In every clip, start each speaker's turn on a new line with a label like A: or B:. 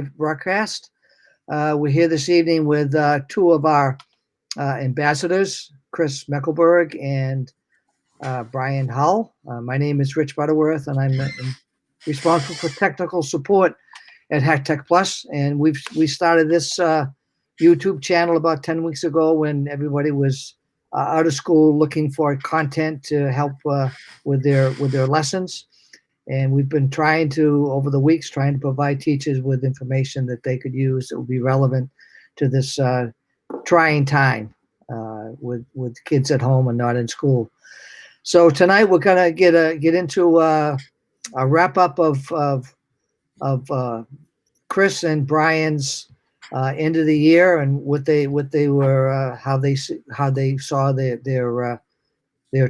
A: broadcast. We're here this evening with two of our ambassadors, Chris Meckelberg and Brian Hull. My name is Rich Butterworth, and I'm responsible for technical support at Hack Tech Plus. And we started this YouTube channel about 10 weeks ago when everybody was out of school looking for content to help with their lessons. And we've been trying to, over the weeks, trying to provide teachers with information that they could use that would be relevant to this trying time with kids at home and not in school. So tonight we're gonna get into a wrap up of Chris and Brian's end of the year and what they were how they saw their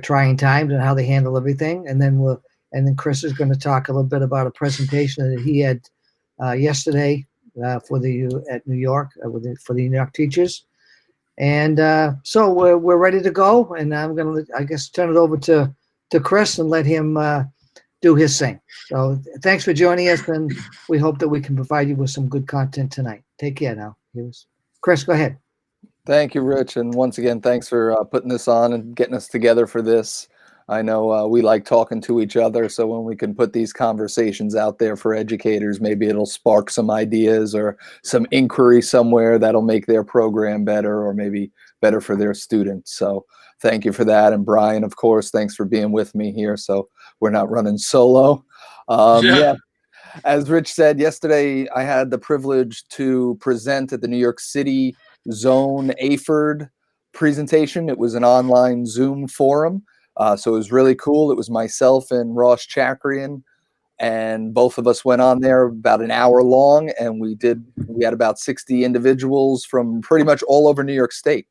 A: trying times and how they handle everything, and then Chris is going to talk a little bit about a presentation that he had yesterday at New York for the New York teachers. And so we're ready to go, and I'm going to, I guess, turn it over to Chris and let him do his thing. So thanks for joining us, and we hope that we can provide you with some good content tonight. Take care now. Chris, go ahead.
B: Thank you, Rich, and once again, thanks for putting this on and getting us together for this. I know we like talking to each other, so when we can put these conversations out there for educators, maybe it'll spark some ideas or some inquiry somewhere that'll make their program better or maybe better for their students. So thank you for that. And Brian, of course, thanks for being with me here, so we're not running solo. Yeah. As Rich said, yesterday I had the privilege to present at the New York City Zone AFERD presentation. It was an online Zoom forum. So it was really cool. It was myself and Ross Chakrian, and both of us went on there about an hour long, and we had about 60 individuals from pretty much all over New York State.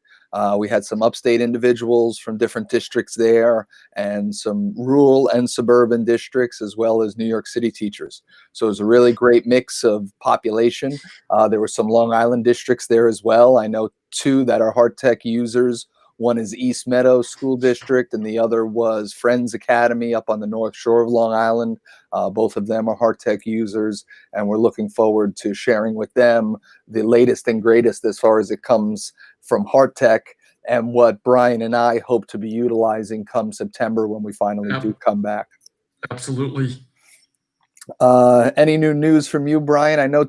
B: We had some upstate individuals from different districts there and some rural and suburban districts, as well as New York City teachers. So it was a really great mix of population. There were some Long Island districts there as well. I know two that are Heart Tech users. One is East Meadow School District, and the other was Friends Academy up on the North Shore of Long Island. Both of them are Heart Tech users, and we're looking forward to sharing with them the latest and greatest as far as it comes from Heart Tech and what Brian and I hope to be utilizing come September when we finally do come back.
C: Absolutely.
B: Any new news from you, Brian? I know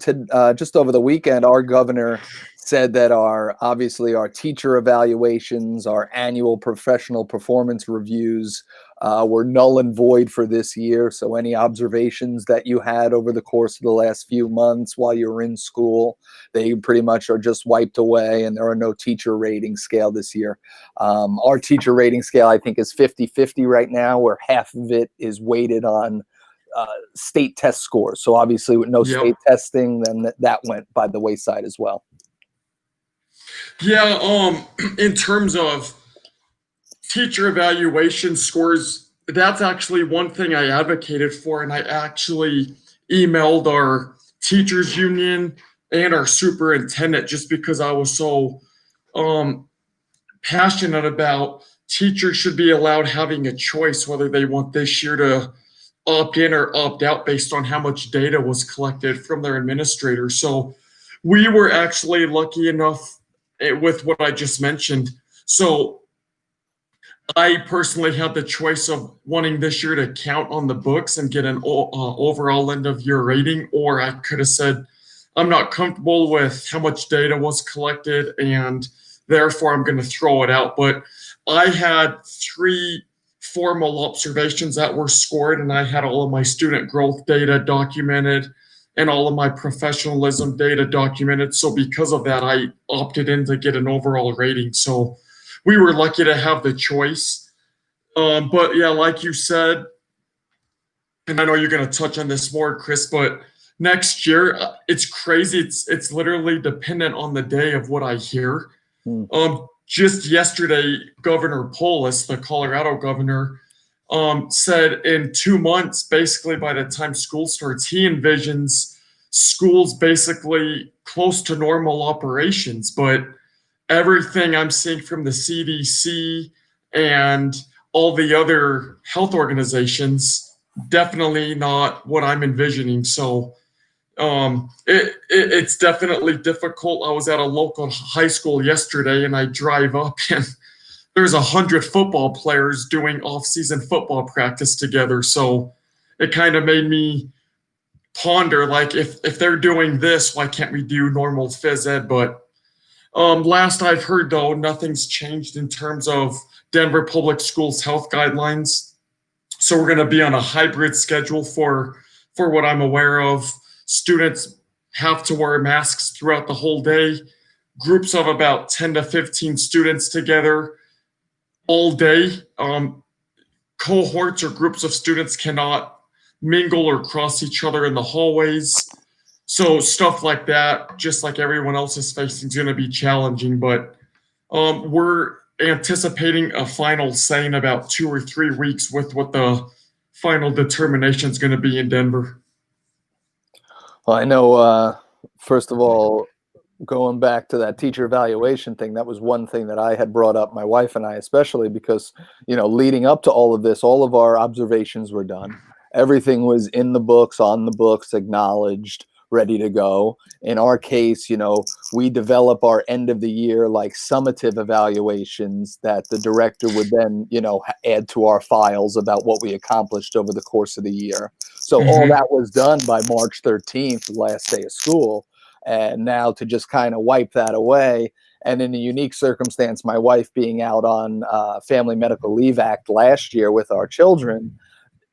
B: just over the weekend, our governor said that obviously our teacher evaluations, our annual professional performance reviews were null and void for this year. So any observations that you had over the course of the last few months while you were in school, they pretty much are just wiped away, and there are no teacher rating scale this year. Our teacher rating scale, I think, is 50-50 right now, where half of it is weighted on state test scores. So obviously with no state testing, then that went by the wayside as well.
C: Yeah, in terms of teacher evaluation scores, that's actually one thing I advocated for, and I actually emailed our teachers union and our superintendent just because I was so passionate about teachers should be allowed having a choice whether they want this year to opt in or opt out based on how much data was collected from their administrators. So we were actually lucky enough with what I just mentioned. So I personally had the choice of wanting this year to count on the books and get an overall end of year rating, or I could have said, I'm not comfortable with how much data was collected and therefore I'm going to throw it out. But I had 3 formal observations that were scored, and I had all of my student growth data documented and all of my professionalism data documented. So because of that, I opted in to get an overall rating. So we were lucky to have the choice. But yeah, like you said, and I know you're going to touch on this more, Chris, but next year, it's crazy. It's literally dependent on the day of what I hear. Just yesterday, Governor Polis, the Colorado governor, said in 2 months, basically by the time school starts, he envisions schools basically close to normal operations. But everything I'm seeing from the CDC and all the other health organizations, definitely not what I'm envisioning. So It's definitely difficult. I was at a local high school yesterday, and I drive up, and there's 100 football players doing off-season football practice together. So it kind of made me ponder, like, if they're doing this, why can't we do normal phys ed? But last I've heard, though, nothing's changed in terms of Denver Public Schools health guidelines. So we're going to be on a hybrid schedule for what I'm aware of. Students have to wear masks throughout the whole day. Groups of about 10 to 15 students together all day. Cohorts or groups of students cannot mingle or cross each other in the hallways. So stuff like that, just like everyone else is facing, is going to be challenging. But we're anticipating a final say in about 2 or 3 weeks with what the final determination is going to be in Denver.
B: Well, I know, first of all, going back to that teacher evaluation thing, that was one thing that I had brought up, my wife and I especially, because, leading up to all of this, all of our observations were done. Everything was in the books, on the books, acknowledged, ready to go. In our case, we develop our end of the year, like, summative evaluations that the director would then, add to our files about what we accomplished over the course of the year. So all that was done by March 13th, last day of school. And now to just kind of wipe that away. And in a unique circumstance, my wife being out on Family Medical Leave Act last year with our children,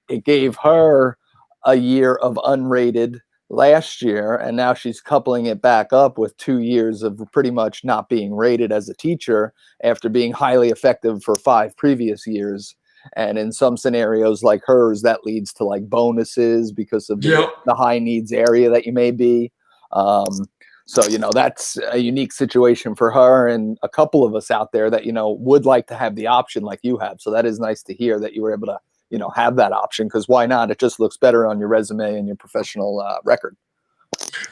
B: it gave her a year of unrated last year. And now she's coupling it back up with 2 years of pretty much not being rated as a teacher after being highly effective for 5 previous years. And in some scenarios like hers, that leads to like bonuses because of the high needs area that you may be. So, that's a unique situation for her and a couple of us out there that, would like to have the option like you have. So that is nice to hear that you were able to, have that option, because why not? It just looks better on your resume and your professional record.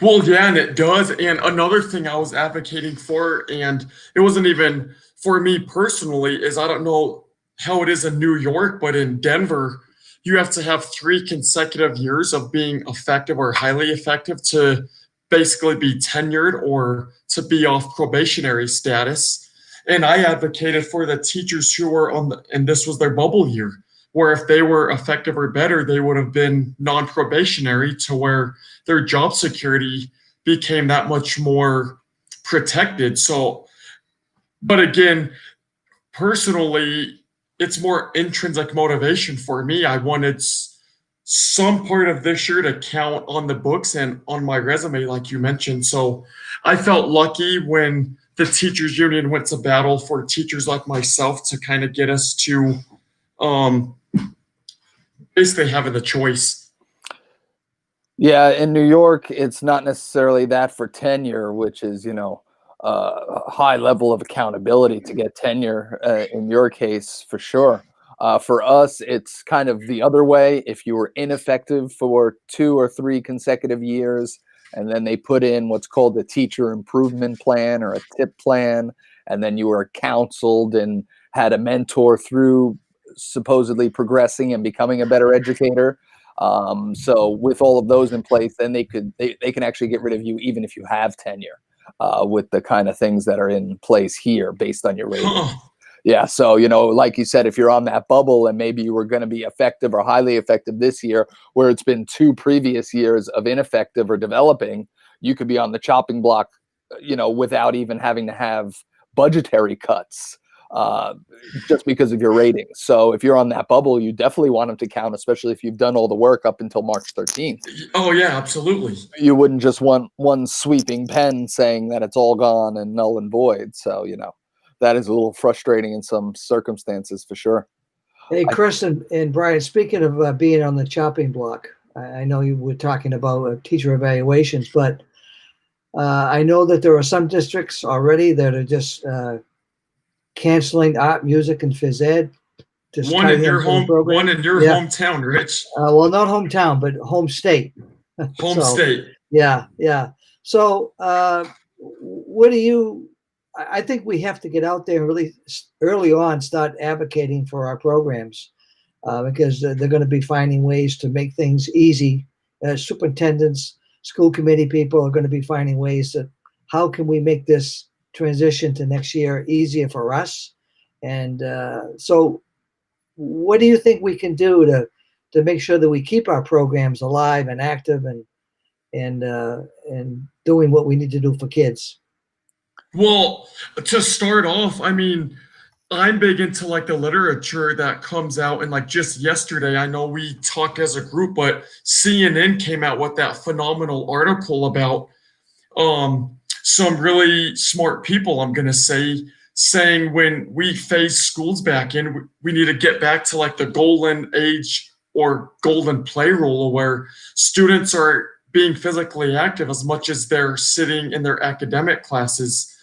C: Well, yeah, and it does. And another thing I was advocating for, and it wasn't even for me personally, is I don't know how it is in New York, but in Denver, you have to have 3 consecutive years of being effective or highly effective to basically be tenured or to be off probationary status. And I advocated for the teachers who were and this was their bubble year, where if they were effective or better, they would have been non-probationary, to where their job security became that much more protected. So, but again, personally, it's more intrinsic motivation for me. I wanted some part of this year to count on the books and on my resume, like you mentioned. So I felt lucky when the teachers union went to battle for teachers like myself to kind of get us to basically having the choice.
B: Yeah, in New York, it's not necessarily that for tenure, which is, a high level of accountability to get tenure in your case, for sure. For us, it's kind of the other way. If you were ineffective for 2 or 3 consecutive years, and then they put in what's called a teacher improvement plan or a TIP plan, and then you were counseled and had a mentor through supposedly progressing and becoming a better educator. So with all of those in place, then they can actually get rid of you even if you have tenure with the kind of things that are in place here based on your rating. Yeah. So, like you said, if you're on that bubble and maybe you were going to be effective or highly effective this year, where it's been 2 previous years of ineffective or developing, you could be on the chopping block, without even having to have budgetary cuts just because of your ratings. So if you're on that bubble, you definitely want them to count, especially if you've done all the work up until March 13th.
C: Oh, yeah, absolutely.
B: You wouldn't just want one sweeping pen saying that it's all gone and null and void. So, that is a little frustrating in some circumstances for sure.
A: Hey, Chris and Brian, speaking of being on the chopping block, I know you were talking about teacher evaluations, but I know that there are some districts already that are just canceling art, music, and phys ed.
C: One in your hometown, Rich.
A: Well, not hometown, but home state.
C: State.
A: Yeah. So what do you? I think we have to get out there and really early on start advocating for our programs because they're going to be finding ways to make things easy. Superintendents, school committee people are going to be finding ways that how can we make this transition to next year easier for us. And so what do you think we can do to make sure that we keep our programs alive and active and doing what we need to do for kids?
C: Well, to start off, I mean, I'm big into like the literature that comes out, and like just yesterday, I know we talk as a group, but CNN came out with that phenomenal article about some really smart people, I'm gonna say, saying when we phase schools back in, we need to get back to like the golden age or golden play rule where students are being physically active as much as they're sitting in their academic classes,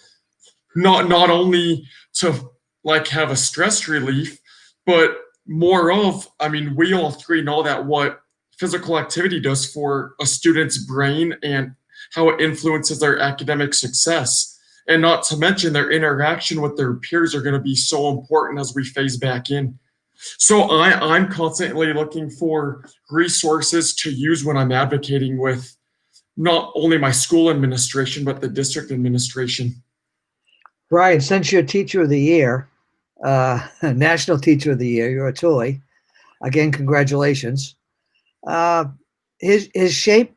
C: not only to like have a stress relief, but more of, I mean, we all three know that what physical activity does for a student's brain and how it influences their academic success. And not to mention their interaction with their peers are going to be so important as we phase back in. So I'm constantly looking for resources to use when I'm advocating with not only my school administration, but the district administration.
A: Brian, since you're teacher of the year, national teacher of the year, you're a Tully. Again, congratulations. His shape.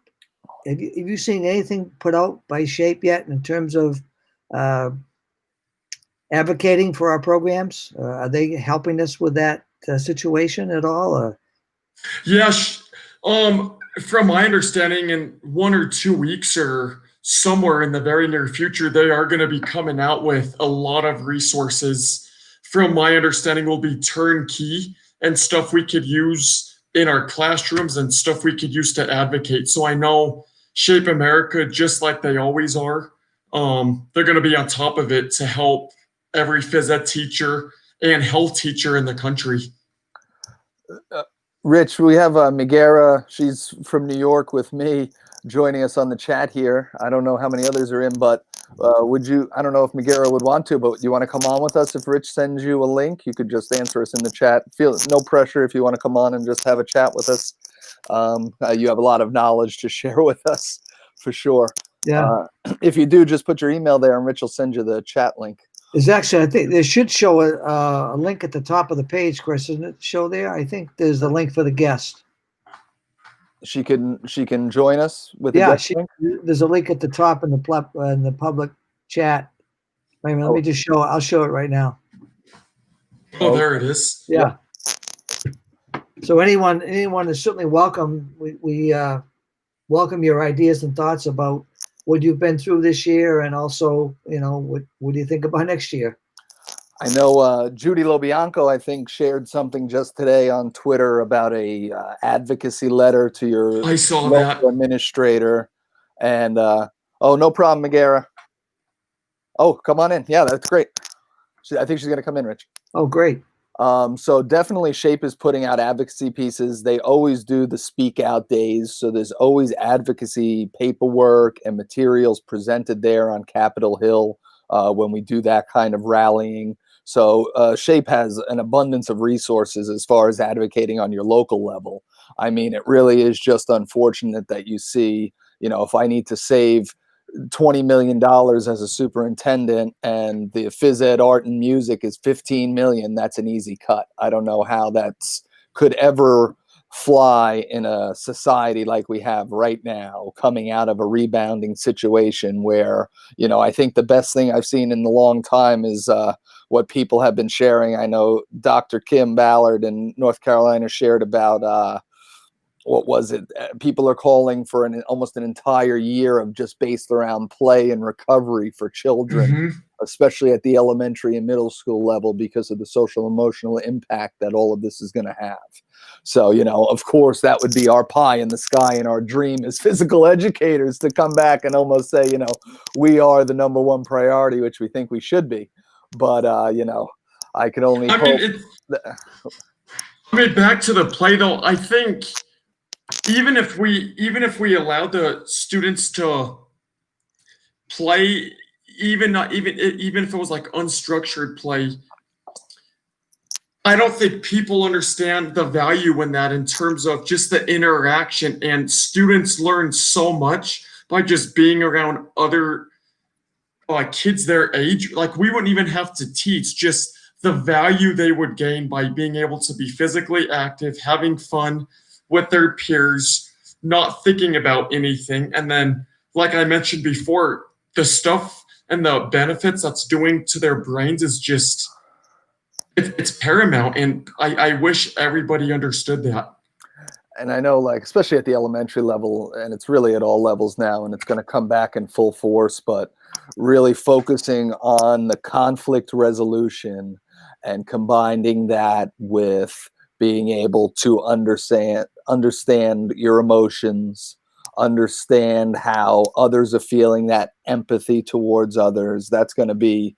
A: Have you seen anything put out by Shape yet in terms of advocating for our programs? Are they helping us with that situation at all?
C: Yes. From my understanding, in 1 or 2 weeks or somewhere in the very near future, they are going to be coming out with a lot of resources. From my understanding, will be turnkey and stuff we could use in our classrooms and stuff we could use to advocate. So I know Shape America, just like they always are, they're going to be on top of it to help every phys ed teacher and health teacher in the country.
B: Rich, we have Megara. She's from New York with me, joining us on the chat here. I don't know how many others are in, but would you, I don't know if Megara would want to, but you want to come on with us? If Rich sends you a link, you could just answer us in the chat. Feel no pressure if you want to come on and just have a chat with us. You have a lot of knowledge to share with us, for sure.
A: Yeah.
B: If you do, just put your email there and Rich will send you the chat link.
A: There's actually, I think they should show a link at the top of the page, Chris, isn't it? Show there? I think there's the link for the guest.
B: She can join us with
A: Yeah,
B: the guest link?
A: there's a link at the top in the public chat. Wait a minute, let me just show it. I'll show it right now.
C: Oh, there it is.
A: Yeah. So anyone is certainly welcome. We welcome your ideas and thoughts about what you've been through this year, and also, what do you think about next year?
B: I know Judy Lobianco, I think, shared something just today on Twitter about a advocacy letter to your
C: I saw
B: local
C: that.
B: administrator. And oh, no problem, Megara. Oh, come on in. Yeah, that's great. I think she's going to come in, Rich.
A: Oh, great.
B: So definitely Shape is putting out advocacy pieces. They always do the speak out days. So there's always advocacy paperwork and materials presented there on Capitol Hill when we do that kind of rallying. So Shape has an abundance of resources as far as advocating on your local level. I mean, it really is just unfortunate that you see, if I need to save $20 million as a superintendent and the phys ed art and music is 15 million, that's an easy cut. I don't know how that's could ever fly in a society like we have right now, coming out of a rebounding situation where, I think the best thing I've seen in a long time is what people have been sharing. I know Dr. Kim Ballard in North Carolina shared about what was it? People are calling for almost an entire year of just based around play and recovery for children, especially at the elementary and middle school level, because of the social emotional impact that all of this is going to have. So, of course, that would be our pie in the sky and our dream as physical educators to come back and almost say, we are the number one priority, which we think we should be. But, I can only hope.
C: Back to the play though, I think even if we allow the students to play, even if it was like unstructured play, I don't think people understand the value in that in terms of just the interaction, and students learn so much by just being around other kids their age. Like we wouldn't even have to teach, just the value they would gain by being able to be physically active, having fun with their peers, not thinking about anything. And then, like I mentioned before, the stuff and the benefits that's doing to their brains is just, it's paramount. And I wish everybody understood that.
B: And I know, like, especially at the elementary level, and it's really at all levels now, and it's going to come back in full force, but really focusing on the conflict resolution and combining that with being able to understand your emotions, understand how others are feeling, that empathy towards others. That's going to be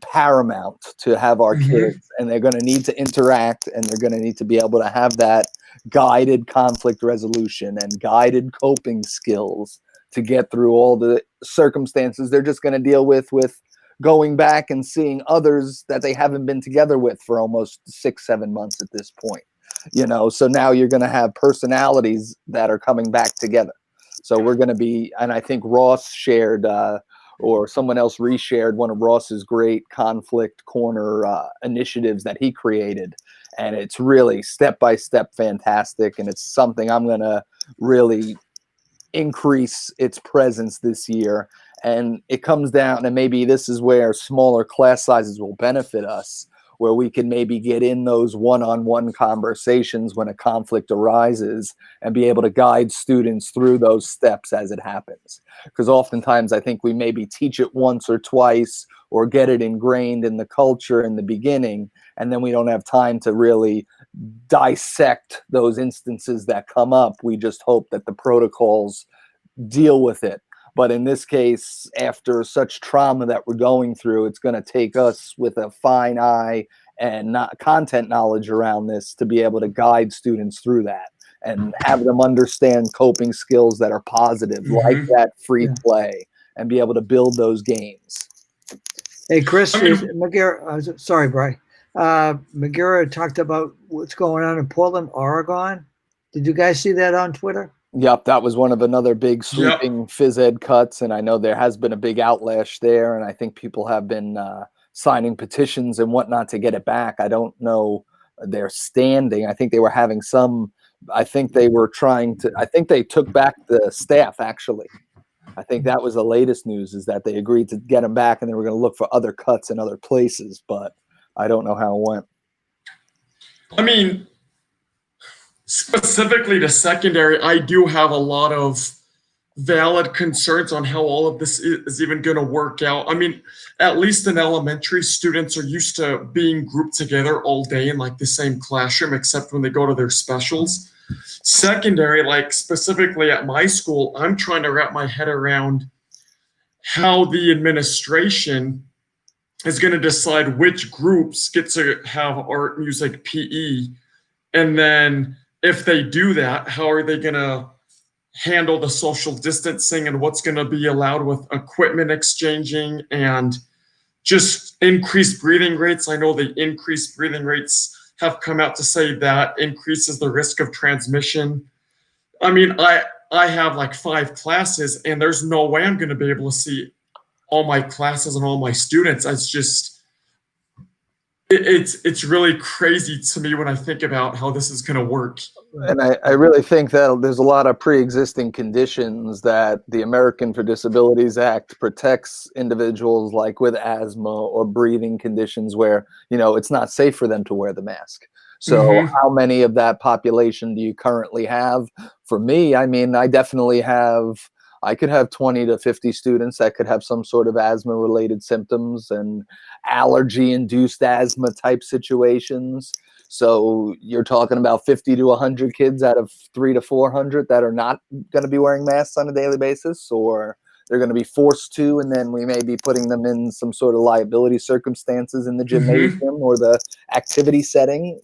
B: paramount to have our kids, and they're going to need to interact, and they're going to need to be able to have that guided conflict resolution and guided coping skills to get through all the circumstances they're just going to deal with going back and seeing others that they haven't been together with for almost 6-7 months at this point. So now you're going to have personalities that are coming back together. So we're going to be, and I think Ross shared or someone else reshared one of Ross's great conflict corner initiatives that he created. And it's really step-by-step fantastic. And it's something I'm going to really increase its presence this year. And it comes down, and maybe this is where smaller class sizes will benefit us, where we can maybe get in those one-on-one conversations when a conflict arises and be able to guide students through those steps as it happens. Because oftentimes I think we maybe teach it once or twice or get it ingrained in the culture in the beginning, and then we don't have time to really dissect those instances that come up. We just hope that the protocols deal with it. But in this case, after such trauma that we're going through, it's going to take us with a fine eye and not content knowledge around this to be able to guide students through that and have them understand coping skills that are positive, like that free play, and be able to build those games.
A: Hey, Chris, Magura, sorry, Brian. Magura talked about what's going on in Portland, Oregon. Did you guys see that on Twitter?
B: Yep, that was one of another big sweeping phys ed cuts, and I know there has been a big outlash there, and I think people have been signing petitions and whatnot to get it back. I don't know their standing. I think they were having some. I think they were trying to. I think they took back the staff. Actually, I think that was the latest news, is that they agreed to get them back, and they were going to look for other cuts in other places. But I don't know how it went.
C: I mean, specifically to secondary, I do have a lot of valid concerns on how all of this is even going to work out. I mean, at least in elementary, students are used to being grouped together all day in like the same classroom, except when they go to their specials. Secondary, like specifically at my school, I'm trying to wrap my head around how the administration is going to decide which groups get to have art, music, PE, and then if they do that, how are they going to handle the social distancing and what's going to be allowed with equipment exchanging and just increased breathing rates? I know the increased breathing rates have come out to say that increases the risk of transmission. I mean, I have like 5 classes, and there's no way I'm going to be able to see all my classes and all my students. It's just, it's really crazy to me when I think about how this is going to work.
B: And I really think that there's a lot of pre-existing conditions that the American for Disabilities Act protects individuals like with asthma or breathing conditions where, it's not safe for them to wear the mask. So how many of that population do you currently have? For me, I mean, I could have 20 to 50 students that could have some sort of asthma related symptoms and allergy induced asthma type situations. So you're talking about 50 to 100 kids out of 300 to 400 that are not going to be wearing masks on a daily basis, or they're going to be forced to, and then we may be putting them in some sort of liability circumstances in the gymnasium or the activity setting.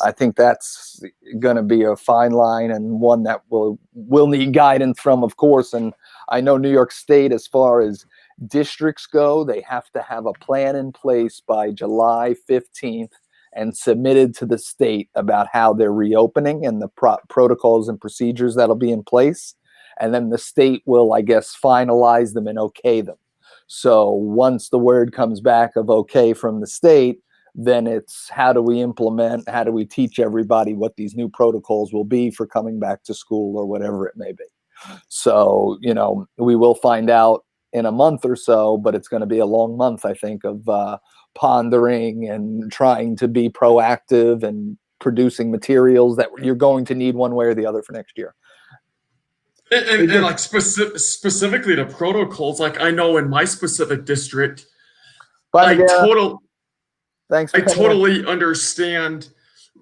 B: I think that's going to be a fine line, and one that will need guidance from, of course. And I know New York State, as far as districts go, they have to have a plan in place by July 15th. and submitted to the state about how they're reopening and the protocols and procedures that'll be in place. And then the state will, I guess, finalize them and okay them. So once the word comes back of okay from the state, then it's how do we implement, how do we teach everybody what these new protocols will be for coming back to school or whatever it may be. So, you know, we will find out in a month or so, but it's going to be a long month, I think, of pondering and trying to be proactive and producing materials that you're going to need one way or the other for next year.
C: And like specifically to protocols, like I know in my specific district,
B: Bye,
C: I
B: Miguel. Thanks for
C: totally understand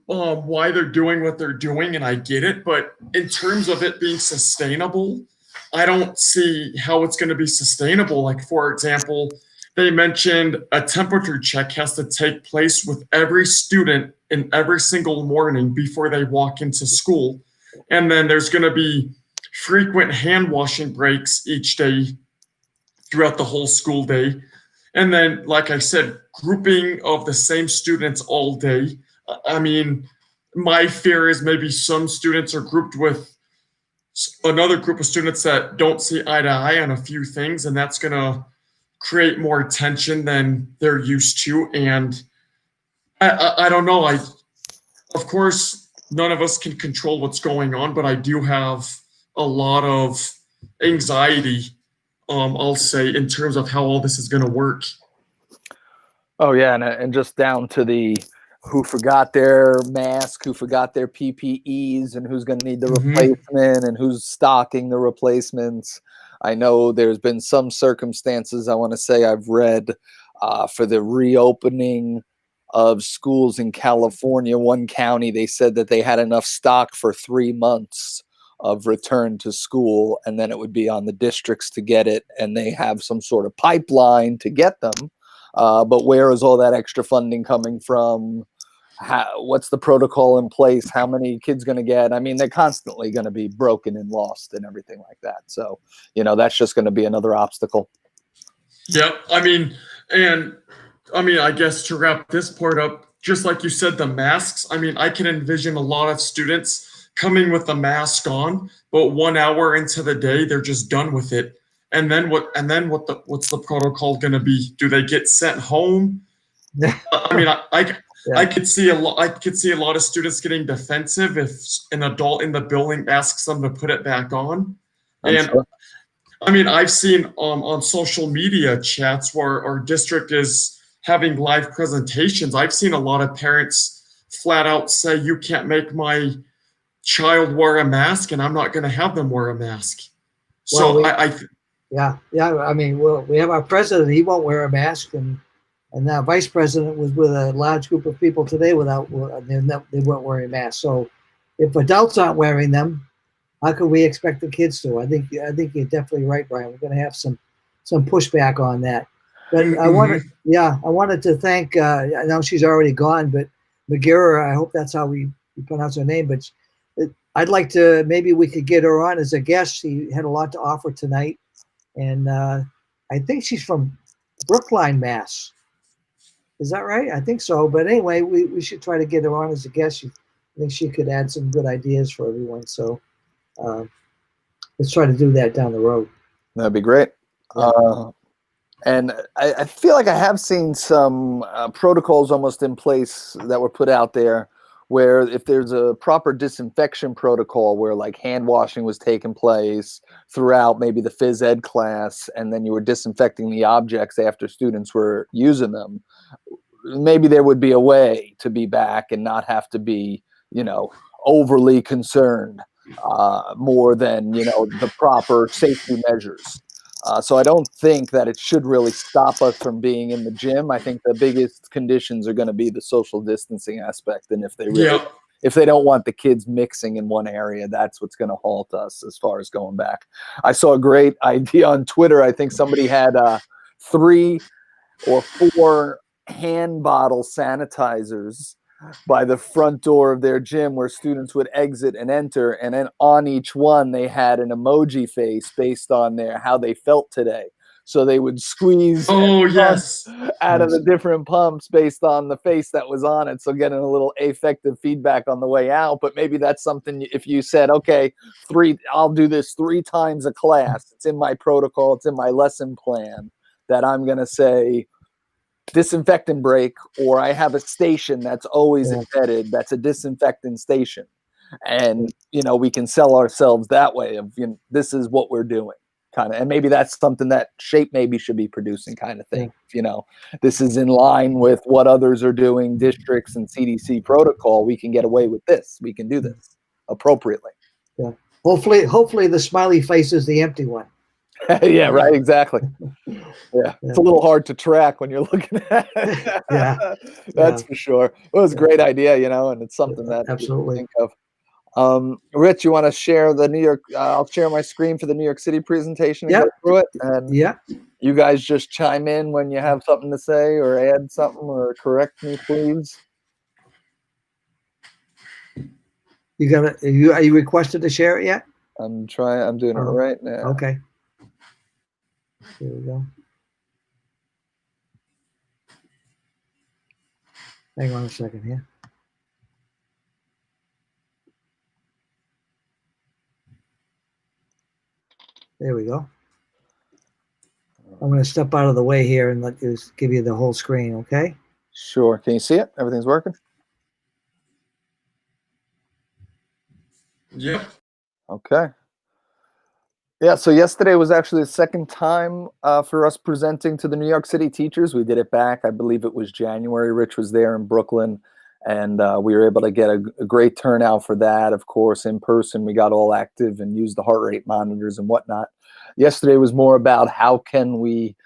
C: why they're doing what they're doing, and I get it. But in terms of it being sustainable, I don't see how it's going to be sustainable. Like, for example, they mentioned a temperature check has to take place with every student in every single morning before they walk into school. And then there's going to be frequent hand washing breaks each day throughout the whole school day. And then, like I said, grouping of the same students all day. I mean, my fear is maybe some students are grouped with another group of students that don't see eye to eye on a few things, and that's going to create more tension than they're used to. And I don't know. Of course, none of us can control what's going on, but I do have a lot of anxiety, I'll say, in terms of how all this is going to work.
B: Oh, yeah. And just down to the who forgot their mask, who forgot their PPEs, and who's going to need the replacement and who's stocking the replacements. I know there's been some circumstances, I want to say I've read for the reopening of schools in California, one county, they said that they had enough stock for 3 months of return to school, and then it would be on the districts to get it, and they have some sort of pipeline to get them. But where is all that extra funding coming from? What's the protocol in place? How many kids going to get? I mean, they're constantly going to be broken and lost and everything like that. So, you know, that's just going to be another obstacle.
C: Yep. I guess to wrap this part up, just like you said, the masks, I mean, I can envision a lot of students coming with the mask on, but 1 hour into the day, they're just done with it. And then what's the protocol going to be? Do they get sent home? I mean, I could see a lot of students getting defensive if an adult in the building asks them to put it back on. Sure. I mean, I've seen on social media chats where our district is having live presentations. I've seen a lot of parents flat out say, "You can't make my child wear a mask, and I'm not going to have them wear a mask." So
A: yeah. I mean, well, we have our president; he won't wear a mask, and that vice president was with a large group of people today they weren't wearing masks. So, if adults aren't wearing them, how can we expect the kids to? I think you're definitely right, Brian. We're going to have some pushback on that. But I wanted to thank. I know she's already gone, but McGirr, I hope that's how we pronounce her name. But I'd like to, maybe we could get her on as a guest. She had a lot to offer tonight, and I think she's from Brookline, Mass. Is that right? I think so. But anyway, we should try to get her on as a guest. I think she could add some good ideas for everyone. So let's try to do that down the road.
B: That'd be great. Yeah. And I feel like I have seen some protocols almost in place that were put out there where if there's a proper disinfection protocol where like hand washing was taking place throughout maybe the phys ed class, and then you were disinfecting the objects after students were using them, maybe there would be a way to be back and not have to be, you know, overly concerned more than, you know, the proper safety measures. So I don't think that it should really stop us from being in the gym. I think the biggest conditions are going to be the social distancing aspect. And if they don't want the kids mixing in one area, that's what's going to halt us as far as going back. I saw a great idea on Twitter. I think somebody had 3 or 4 hand bottle sanitizers by the front door of their gym where students would exit and enter, and then on each one they had an emoji face based on how they felt today. So they would squeeze
C: Oh, yes.
B: out of
A: Yes.
B: the different pumps based on the face that was on it. So getting a little affective feedback on the way out. But maybe that's something, if you said, okay, I'll do this 3 times a class. It's in my protocol. It's in my lesson plan that I'm going to say disinfectant break, or I have a station that's always
A: Yeah.
B: embedded. That's a disinfectant station. And, we can sell ourselves that way of, this is what we're doing. Kind of, and maybe that's something that Shape maybe should be producing, kind of thing. This is in line with what others are doing, districts and CDC protocol. We can get away with this. We can do this appropriately.
A: Yeah. Hopefully the smiley face is the empty one.
B: Yeah, right. Exactly. Yeah. It's a little hard to track when you're looking at it.
A: Yeah.
B: That's for sure. It was a great idea, and it's something that
A: absolutely.
B: you think of. Rich, you want to share the New York? I'll share my screen for the New York City presentation and go through it. And you guys just chime in when you have something to say or add something or correct me, please.
A: Are you requested to share it yet?
B: I'm doing it right now.
A: Okay. Here we go. Hang on a second here. There we go. I'm going to step out of the way here and give you the whole screen, okay?
B: Sure. Can you see it? Everything's working?
C: Yep.
B: Okay. Yeah, so yesterday was actually the second time for us presenting to the New York City teachers. We did it back, I believe it was January. Rich was there in Brooklyn, and we were able to get a great turnout for that. Of course, in person, we got all active and used the heart rate monitors and whatnot. Yesterday was more about how can we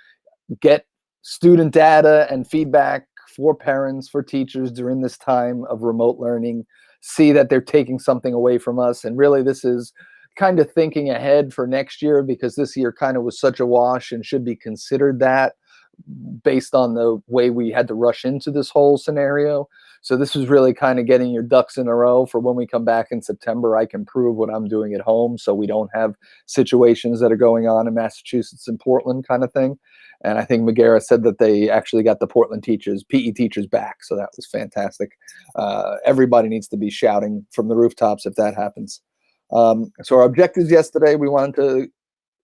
B: get student data and feedback for parents, for teachers during this time of remote learning, see that they're taking something away from us. And really, this is kind of thinking ahead for next year, because this year kind of was such a wash and should be considered that based on the way we had to rush into this whole scenario. So this was really kind of getting your ducks in a row for when we come back in September, I can prove what I'm doing at home, so we don't have situations that are going on in Massachusetts and Portland kind of thing. And I think Megara said that they actually got the Portland teachers, PE teachers back. So that was fantastic. Everybody needs to be shouting from the rooftops if that happens. So our objectives yesterday, we wanted to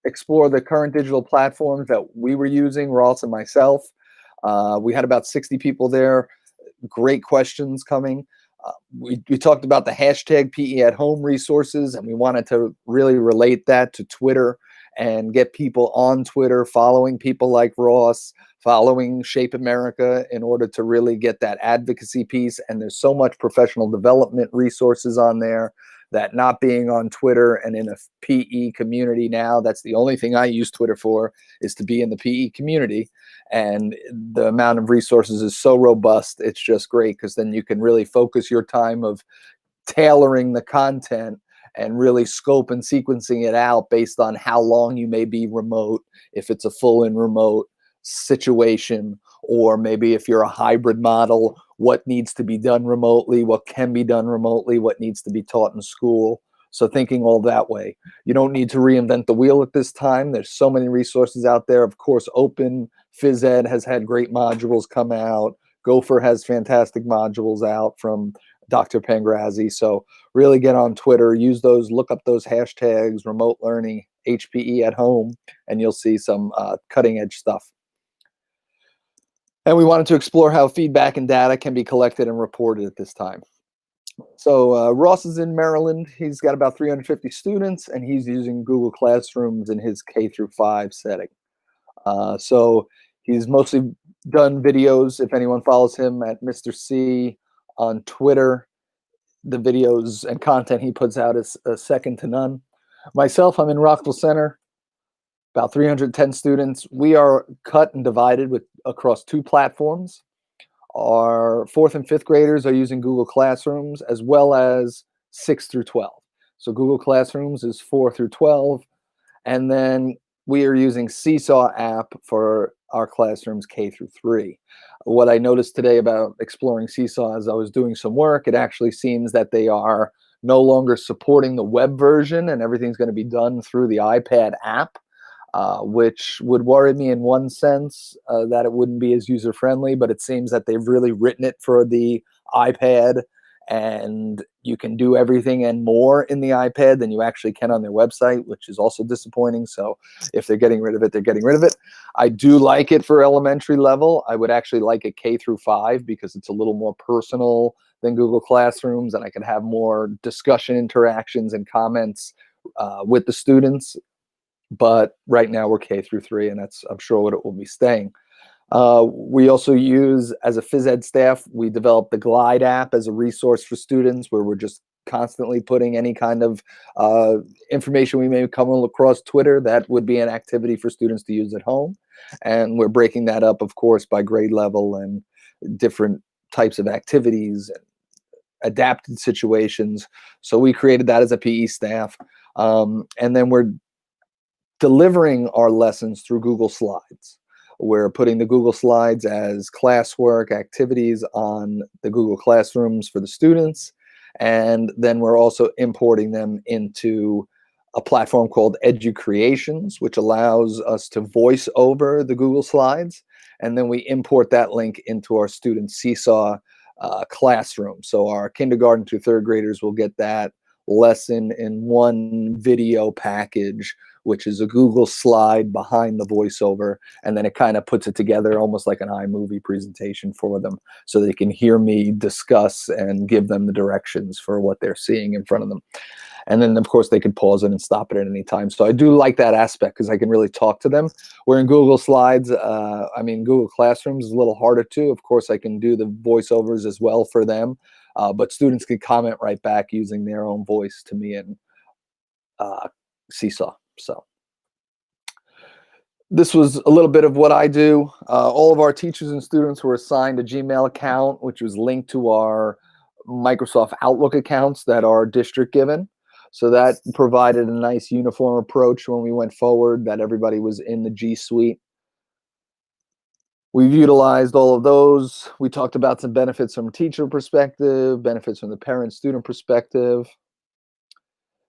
B: explore the current digital platforms that we were using, Ross and myself. We had about 60 people there. Great questions coming. We talked about the hashtag PE at home resources, and we wanted to really relate that to Twitter and get people on Twitter, following people like Ross, following Shape America in order to really get that advocacy piece. And there's so much professional development resources on there that not being on Twitter and in a PE community now, that's the only thing I use Twitter for, is to be in the PE community. And the amount of resources is so robust. It's just great, because then you can really focus your time of tailoring the content and really scope and sequencing it out based on how long you may be remote, if it's a full and remote situation, or maybe if you're a hybrid model, what needs to be done remotely, what can be done remotely, what needs to be taught in school. So thinking all that way. You don't need to reinvent the wheel at this time. There's so many resources out there. Of course, Open Phys Ed has had great modules come out. Gopher has fantastic modules out from Dr. Pangrazzi. So really get on Twitter, use those, look up those hashtags, remote learning, HPE at home, and you'll see some cutting edge stuff. And we wanted to explore how feedback and data can be collected and reported at this time. So Ross is in Maryland. He's got about 350 students, and he's using Google Classrooms in his K-5 setting. So he's mostly done videos. If anyone follows him at Mr. C on Twitter, the videos and content he puts out is second to none. Myself, I'm in Rockville Center, about 310 students. We are cut and divided across 2 platforms. Our 4th and 5th graders are using Google Classrooms, as well as 6 through 12. So Google Classrooms is 4 through 12. And then we are using Seesaw app for our classrooms K through 3. What I noticed today about exploring Seesaw as I was doing some work, it actually seems that they are no longer supporting the web version, and everything's going to be done through the iPad app. which would worry me in one sense, that it wouldn't be as user-friendly, but it seems that they've really written it for the iPad, and you can do everything and more in the iPad than you actually can on their website, which is also disappointing. So if they're getting rid of it, they're getting rid of it. I do like it for elementary level. I would actually like it K through 5 because it's a little more personal than Google Classrooms, and I could have more discussion interactions and comments with the students. But right now we're K through 3, and that's, I'm sure, what it will be staying. We also use, as a phys ed staff, we developed the Glide app as a resource for students, where we're just constantly putting any kind of information we may come across Twitter that would be an activity for students to use at home. And we're breaking that up, of course, by grade level and different types of activities and adapted situations. So we created that as a PE staff. And then we're delivering our lessons through Google Slides. We're putting the Google Slides as classwork activities on the Google Classrooms for the students. And then we're also importing them into a platform called EduCreations, which allows us to voice over the Google Slides. And then we import that link into our student Seesaw classroom. So our kindergarten through third graders will get that lesson in one video package, which is a Google slide behind the voiceover, and then it kind of puts it together almost like an iMovie presentation for them, so they can hear me discuss and give them the directions for what they're seeing in front of them. And then, of course, they could pause it and stop it at any time. So I do like that aspect because I can really talk to them. Where in Google Slides, Google Classrooms is a little harder too. Of course, I can do the voiceovers as well for them, but students can comment right back using their own voice to me in Seesaw. So this was a little bit of what I do. All of our teachers and students were assigned a Gmail account, which was linked to our Microsoft Outlook accounts that are district given. So that provided a nice uniform approach when we went forward, that everybody was in the G Suite. We've utilized all of those. We talked about some benefits from a teacher perspective, benefits from the parent-student perspective.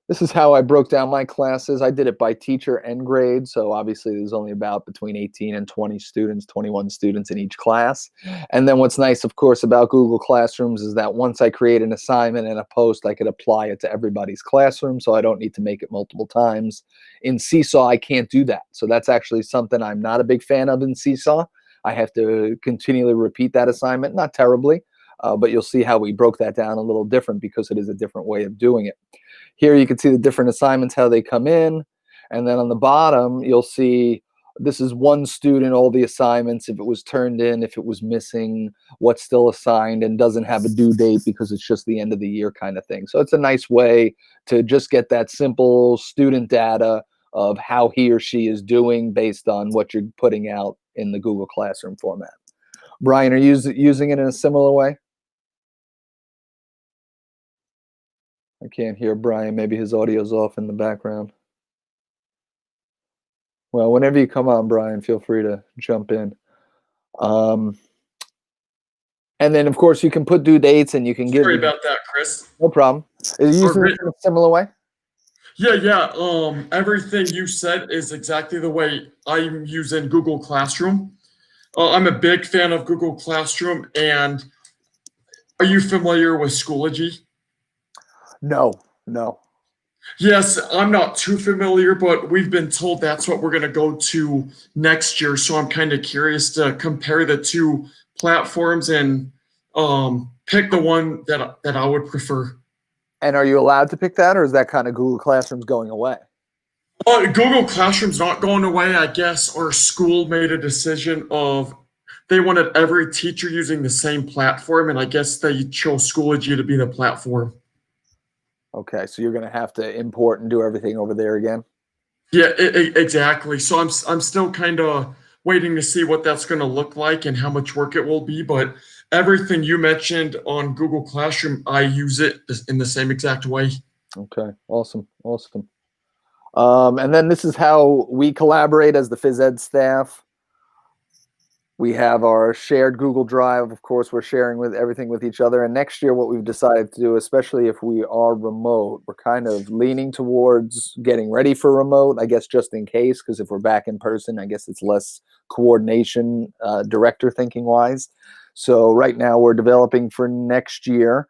B: This is how I broke down my classes. I did it by teacher and grade. So obviously there's only about between 18 and 20 students, 21 students in each class. And then what's nice, of course, about Google Classrooms is that once I create an assignment and a post, I could apply it to everybody's classroom. So I don't need to make it multiple times. In Seesaw, I can't do that. So that's actually something I'm not a big fan of in Seesaw. I have to continually repeat that assignment, not terribly, but you'll see how we broke that down a little different because it is a different way of doing it. Here you can see the different assignments, how they come in. And then on the bottom, you'll see this is one student, all the assignments, if it was turned in, if it was missing, what's still assigned and doesn't have a due date because it's just the end of the year kind of thing. So it's a nice way to just get that simple student data of how he or she is doing based on what you're putting out in the Google Classroom format. Brian, are you using it in a similar way? I can't hear Brian. Maybe his audio's off in the background. Well, whenever you come on, Brian, feel free to jump in. And then, of course, you can put due dates and you can give.
C: Sorry about that, Chris.
B: No problem. Are you using it in a similar way?
C: Yeah. Everything you said is exactly the way I'm using Google Classroom. I'm a big fan of Google Classroom. And are you familiar with Schoology?
B: No.
C: Yes, I'm not too familiar, but we've been told that's what we're going to go to next year. So I'm kind of curious to compare the two platforms and pick the one that I would prefer.
B: And are you allowed to pick that, or is that kind of Google Classroom's going away?
C: Google Classroom's not going away. I guess our school made a decision of they wanted every teacher using the same platform, and I guess they chose Schoology to be the platform.
B: Okay, so you're going to have to import and do everything over there again?
C: Yeah, exactly. So I'm still kind of waiting to see what that's going to look like and how much work it will be. But everything you mentioned on Google Classroom, I use it in the same exact way.
B: Okay, awesome. And then this is how we collaborate as the phys ed staff. We have our shared Google Drive. Of course, we're sharing with everything with each other. And next year, what we've decided to do, especially if we are remote, we're kind of leaning towards getting ready for remote, I guess, just in case, because if we're back in person, I guess it's less coordination, director thinking wise. So right now we're developing for next year,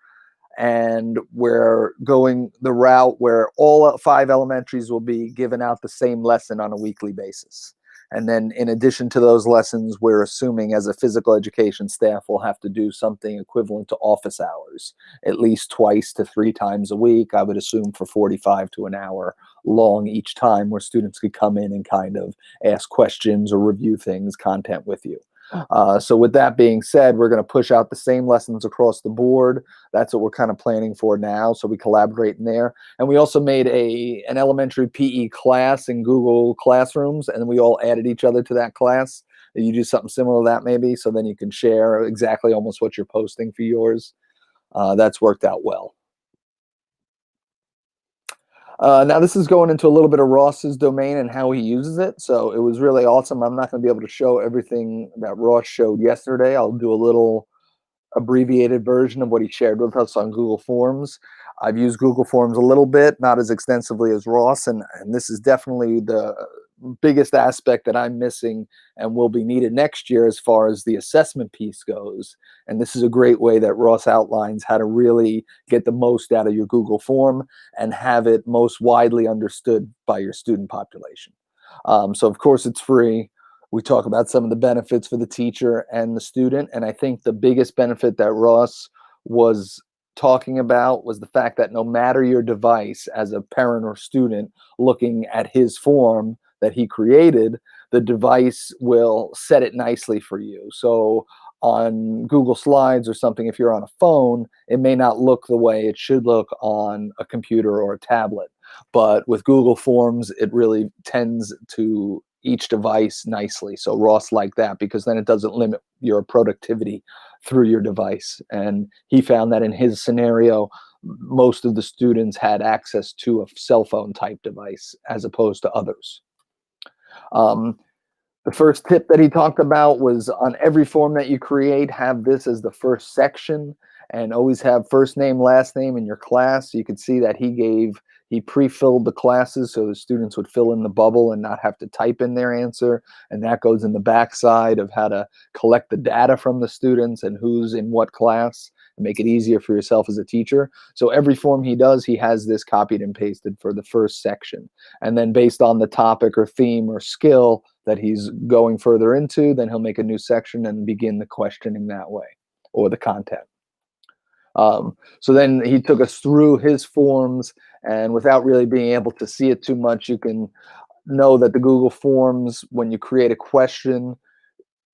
B: and we're going the route where all 5 elementaries will be given out the same lesson on a weekly basis. And then in addition to those lessons, we're assuming as a physical education staff, we'll have to do something equivalent to office hours, at least twice to 3 times a week. I would assume for 45 to an hour long each time, where students could come in and kind of ask questions or review things, content with you. So with that being said, we're going to push out the same lessons across the board. That's what we're kind of planning for now. So we collaborate in there. And we also made an elementary PE class in Google Classrooms, and we all added each other to that class. You do something similar to that maybe, so then you can share exactly almost what you're posting for yours. That's worked out well. Now this is going into a little bit of Ross's domain and how he uses it. So it was really awesome. I'm not going to be able to show everything that Ross showed yesterday. I'll do a little abbreviated version of what he shared with us on Google Forms. I've used Google Forms a little bit, not as extensively as Ross, and this is definitely the biggest aspect that I'm missing and will be needed next year as far as the assessment piece goes. And this is a great way that Ross outlines how to really get the most out of your Google form and have it most widely understood by your student population. So of course it's free. We talk about some of the benefits for the teacher and the student. And I think the biggest benefit that Ross was talking about was the fact that no matter your device as a parent or student looking at his form that he created, the device will set it nicely for you. So on Google Slides or something, if you're on a phone, it may not look the way it should look on a computer or a tablet. But with Google Forms, it really tends to each device nicely. So Ross liked that because then it doesn't limit your productivity through your device. And he found that in his scenario, most of the students had access to a cell phone type device as opposed to others. The first tip that he talked about was on every form that you create, have this as the first section and always have first name, last name in your class. You could see that he pre-filled the classes so the students would fill in the bubble and not have to type in their answer. And that goes in the backside of how to collect the data from the students and who's in what class and make it easier for yourself as a teacher. So every form he does, he has this copied and pasted for the first section. And then based on the topic or theme or skill that he's going further into, then he'll make a new section and begin the questioning that way, or the content. So then he took us through his forms, and without really being able to see it too much, you can know that the Google Forms, when you create a question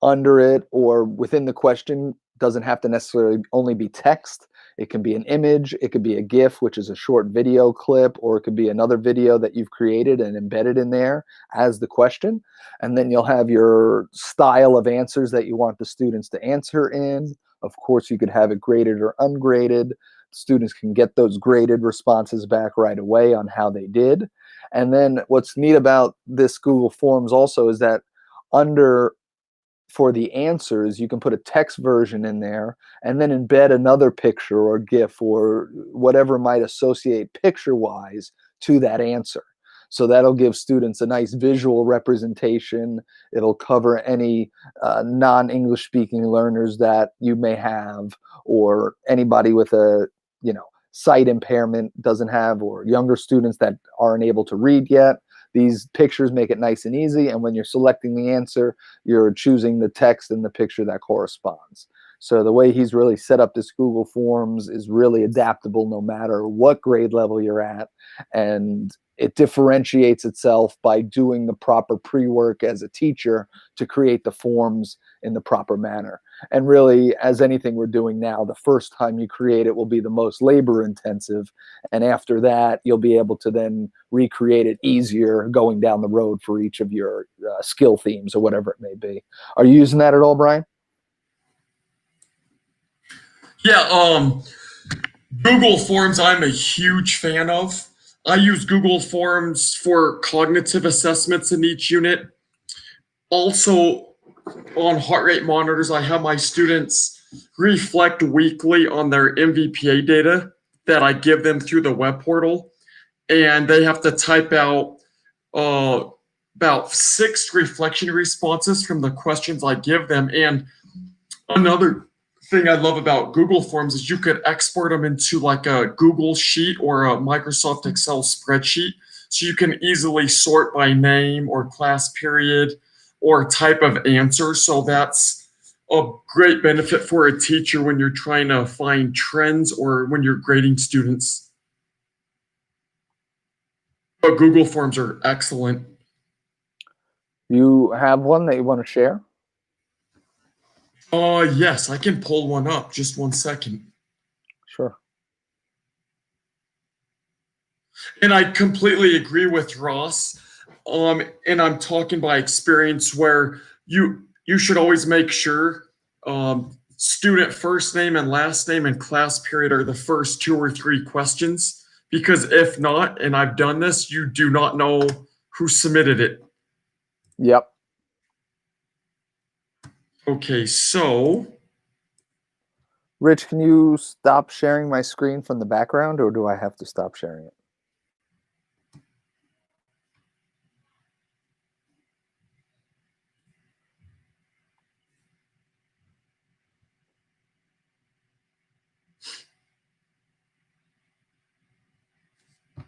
B: under it or within the question, doesn't have to necessarily only be text. It can be an image, it could be a GIF, which is a short video clip, or it could be another video that you've created and embedded in there as the question. And then you'll have your style of answers that you want the students to answer in. Of course, you could have it graded or ungraded. Students can get those graded responses back right away on how they did. And then what's neat about this Google Forms also is that for the answers, you can put a text version in there and then embed another picture or GIF or whatever might associate picture-wise to that answer. So that'll give students a nice visual representation. It'll cover any non-English speaking learners that you may have, or anybody with a sight impairment doesn't have, or younger students that aren't able to read yet. These pictures make it nice and easy, and when you're selecting the answer, you're choosing the text and the picture that corresponds. So the way he's really set up this Google Forms is really adaptable no matter what grade level you're at, and it differentiates itself by doing the proper pre-work as a teacher to create the forms in the proper manner. And really, as anything we're doing now, the first time you create it will be the most labor intensive. And after that, you'll be able to then recreate it easier going down the road for each of your skill themes or whatever it may be. Are you using that at all, Brian?
C: Yeah, Google Forms I'm a huge fan of. I use Google Forms for cognitive assessments in each unit. Also, on heart rate monitors, I have my students reflect weekly on their MVPA data that I give them through the web portal. And they have to type out about 6 reflection responses from the questions I give them. And another thing I love about Google Forms is you could export them into like a Google Sheet or a Microsoft Excel spreadsheet. So you can easily sort by name or class period or type of answer. So that's a great benefit for a teacher when you're trying to find trends or when you're grading students. But Google Forms are excellent.
B: You have one that you want to share?
C: Yes, I can pull one up. Just 1 second.
B: Sure.
C: And I completely agree with Ross. And I'm talking by experience where you should always make sure student first name and last name and class period are the first 2 or 3 questions. Because if not, and I've done this, you do not know who submitted it.
B: Yep.
C: Okay, so
B: Rich, can you stop sharing my screen from the background, or do I have to stop sharing it?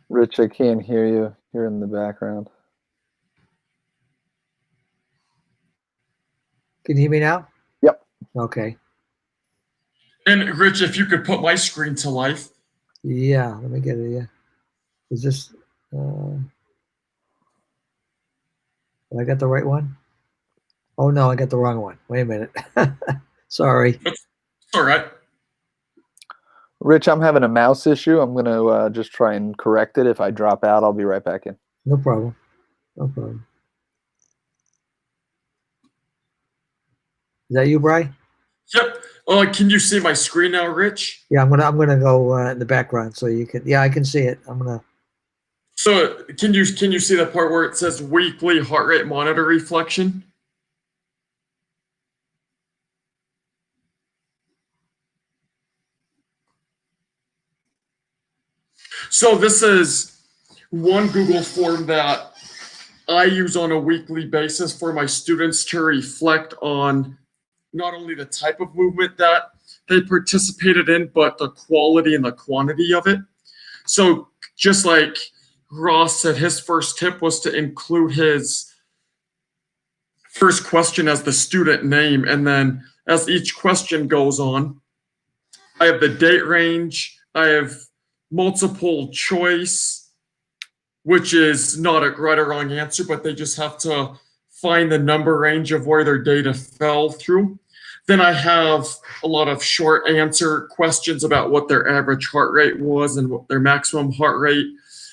B: Rich, I can't hear you. You're in the background.
A: Can you hear me now?
B: Yep.
A: Okay.
C: and Rich, if you could put my screen to life.
A: Yeah, let me get it. Yeah. Is this, I got the right one? Oh no, I got the wrong one. Wait a minute. Sorry.
C: It's all right.
B: Rich, I'm having a mouse issue. I'm going to just try and correct it. If I drop out, I'll be right back in.
A: No problem. No problem. Is that you, Bri?
C: Yep. Can you see my screen now, Rich?
A: Yeah, I'm gonna go in the background so you can. Yeah, I can see it. I'm gonna.
C: So can you see the part where it says weekly heart rate monitor reflection? So this is one Google form that I use on a weekly basis for my students to reflect on not only the type of movement that they participated in, but the quality and the quantity of it. So just like Ross said, his first tip was to include his first question as the student name. And then as each question goes on, I have the date range, I have multiple choice, which is not a right or wrong answer, but they just have to find the number range of where their data fell through. Then I have a lot of short answer questions about what their average heart rate was and what their maximum heart rate.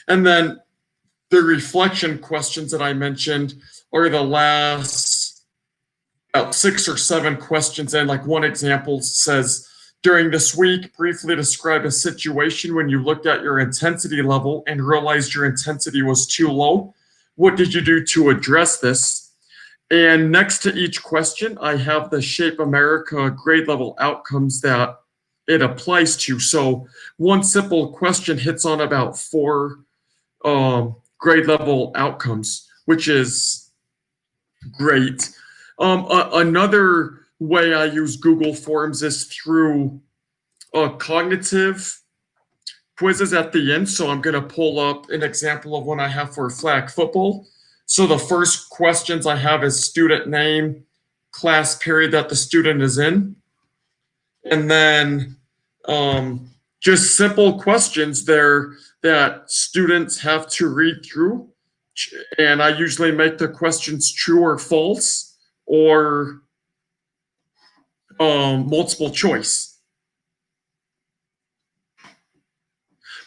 C: And then the reflection questions that I mentioned are the last about 6 or 7 questions. And like one example says, during this week, briefly describe a situation when you looked at your intensity level and realized your intensity was too low. What did you do to address this? And next to each question, I have the Shape America grade level outcomes that it applies to. So one simple question hits on about 4 grade level outcomes, which is great. Another way I use Google Forms is through cognitive quizzes at the end. So I'm going to pull up an example of one I have for flag football. So the first questions I have is student name, class period that the student is in, and then just simple questions there that students have to read through. And I usually make the questions true or false or multiple choice.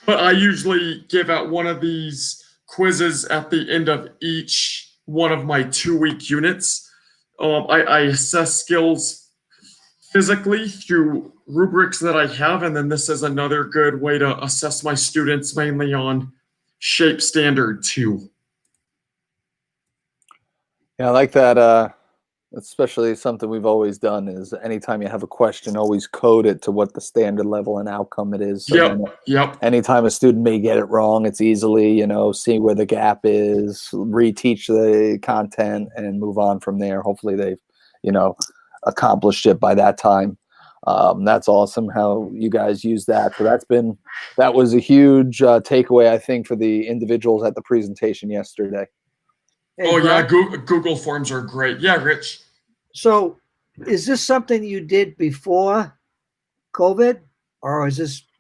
C: But I usually give out one of these quizzes at the end of each one of my 2-week units. I assess skills physically through rubrics that I have, and then this is another good way to assess my students, mainly on shape standard 2.
B: Yeah, I like that Especially something we've always done is anytime you have a question, always code it to what the standard level and outcome it is. So then
C: Yep.
B: anytime a student may get it wrong, it's easily, see where the gap is, reteach the content and move on from there. Hopefully they've, accomplished it by that time. That's awesome how you guys use that. So that was a huge takeaway, I think, for the individuals at the presentation yesterday.
A: Hey,
C: Oh yeah,
A: Brian,
C: Google Forms are great. Yeah, Rich.
A: so is this something you did before COVID, or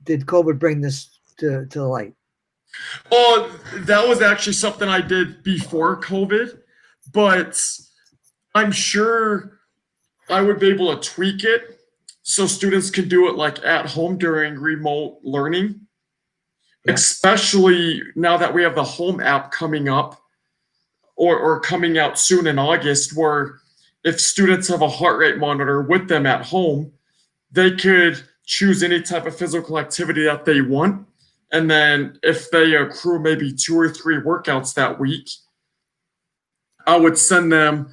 A: did COVID bring this to light?
C: Oh, that was actually something I did before COVID, but I'm sure I would be able to tweak it so students can do it like at home during remote learning,
A: Yeah.
C: especially now that we have the home app coming up or coming out soon in August, where if students have a heart rate monitor with them at home, they could choose any type of physical activity that they want. And then if they accrue maybe 2 or 3 workouts that week, I would send them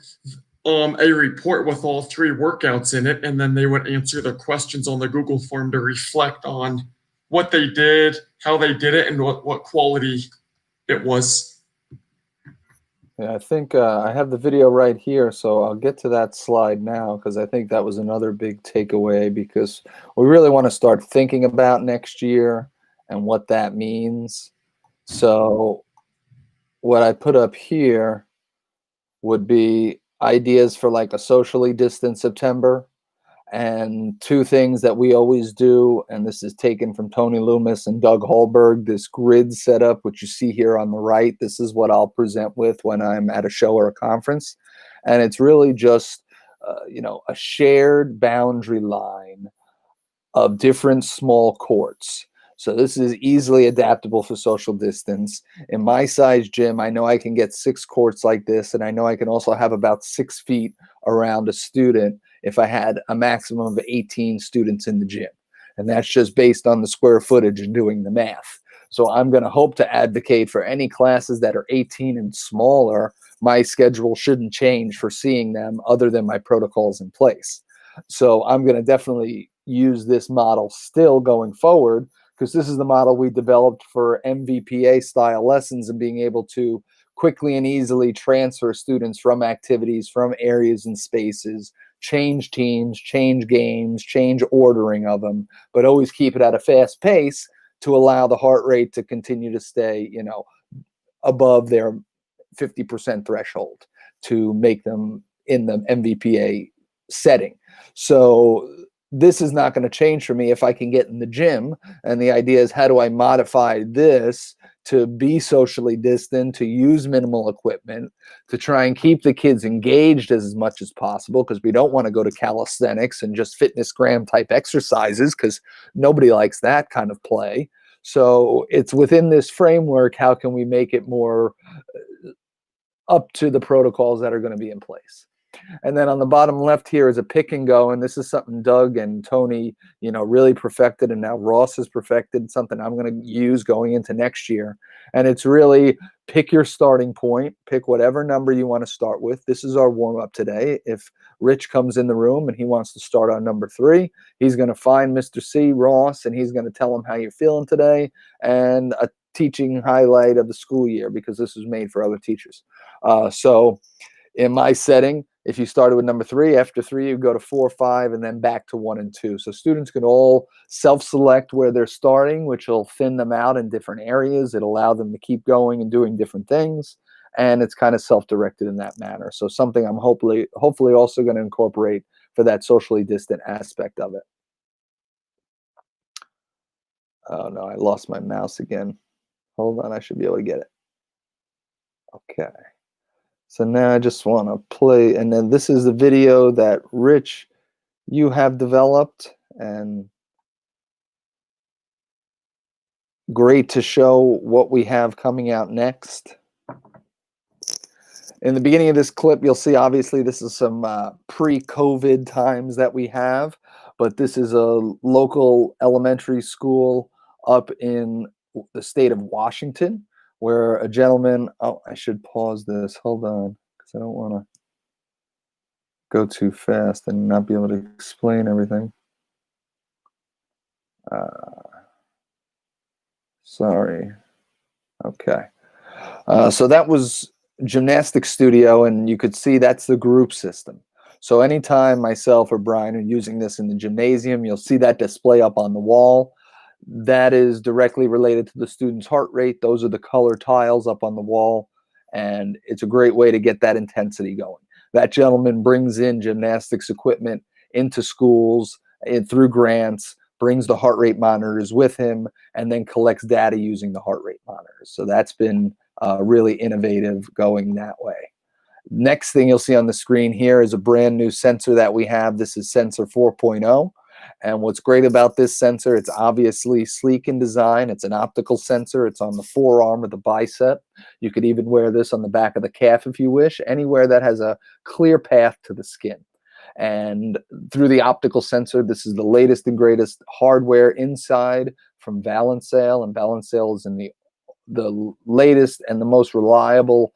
C: a report with all 3 workouts in it, and then they would answer the questions on the Google form to reflect on what they did, how they did it, and what quality it was.
B: Yeah, I think I have the video right here, so I'll get to that slide now because I think that was another big takeaway because we really want to start thinking about next year and what that means. So what I put up here would be ideas for like a socially distant September. And 2 things that we always do, and this is taken from Tony Loomis and Doug Hallberg, this grid setup, which you see here on the right, this is what I'll present with when I'm at a show or a conference. And it's really just, a shared boundary line of different small courts. So this is easily adaptable for social distance. In my size gym, I know I can get 6 courts like this, and I know I can also have about 6 feet around a student if I had a maximum of 18 students in the gym. And that's just based on the square footage and doing the math. So I'm going to hope to advocate for any classes that are 18 and smaller. My schedule shouldn't change for seeing them other than my protocols in place. So I'm going to definitely use this model still going forward because this is the model we developed for MVPA style lessons and being able to quickly and easily transfer students from activities, from areas and spaces, change teams, change games, change ordering of them, but always keep it at a fast pace to allow the heart rate to continue to stay, above their 50% threshold to make them in the MVPA setting. So this is not going to change for me if I can get in the gym. And the idea is, how do I modify this to be socially distant, to use minimal equipment, to try and keep the kids engaged as much as possible, because we don't want to go to calisthenics and just fitness gram type exercises because nobody likes that kind of play. So it's within this framework, how can we make it more up to the protocols that are going to be in place? And then on the bottom left here is a pick and go. And this is something Doug and Tony, really perfected. And now Ross has perfected, something I'm going to use going into next year. And it's really pick your starting point, pick whatever number you want to start with. This is our warm up today. If Rich comes in the room and he wants to start on number 3, he's going to find Mr. C, Ross, and he's going to tell him how you're feeling today and a teaching highlight of the school year, because this was made for other teachers. So in my setting, if you started with number 3, after 3, you go to 4, 5, and then back to 1 and 2. So students can all self-select where they're starting, which will thin them out in different areas. It'll allow them to keep going and doing different things. And it's kind of self-directed in that manner. So something I'm hopefully also going to incorporate for that socially distant aspect of it. Oh no, I lost my mouse again. Hold on, I should be able to get it. Okay. So now I just want to play, and then this is the video that Rich, you have developed, and great to show what we have coming out next. In the beginning of this clip, you'll see obviously this is some pre-COVID times that we have, but this is a local elementary school up in the state of Washington, where a gentleman, oh, I should pause this, hold on, because I don't want to go too fast and not be able to explain everything. Sorry. Okay. So that was Gymnastics Studio, and you could see that's the group system. So anytime myself or Brian are using this in the gymnasium, you'll see that display up on the wall. That is directly related to the student's heart rate. Those are the color tiles up on the wall, and it's a great way to get that intensity going. That gentleman brings in gymnastics equipment into schools and through grants, brings the heart rate monitors with him, and then collects data using the heart rate monitors. So that's been really innovative going that way. Next thing you'll see on the screen here is a brand new sensor that we have. This is sensor 4.0. And what's great about this sensor, it's obviously sleek in design. It's an optical sensor. It's on the forearm or the bicep. You could even wear this on the back of the calf if you wish, anywhere that has a clear path to the skin. And through the optical sensor, this is the latest and greatest hardware inside from Valencell, and Valencell is in the latest and the most reliable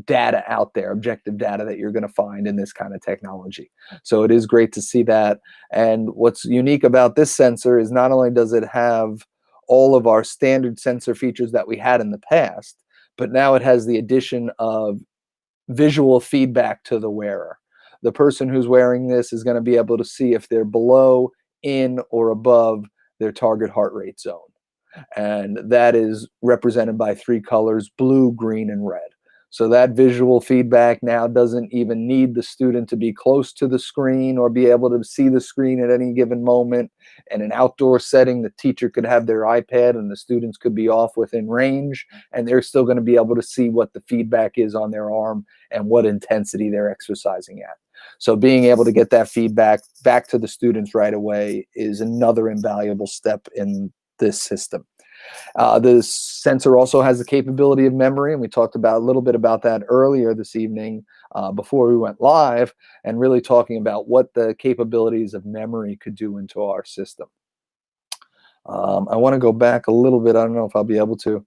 B: data out there, objective data that you're going to find in this kind of technology. So it is great to see that. And what's unique about this sensor is not only does it have all of our standard sensor features that we had in the past, but now it has the addition of visual feedback to the wearer. The person who's wearing this is going to be able to see if they're below, in, or above their target heart rate zone. And that is represented by 3 colors: blue, green, and red. So that visual feedback now doesn't even need the student to be close to the screen or be able to see the screen at any given moment. In an outdoor setting, the teacher could have their iPad and the students could be off within range, and they're still going to be able to see what the feedback is on their arm and what intensity they're exercising at. So being able to get that feedback back to the students right away is another invaluable step in this system. This sensor also has the capability of memory, and we talked about a little bit about that earlier this evening before we went live, and really talking about what the capabilities of memory could do into our system. I want to go back a little bit. I don't know if I'll be able to.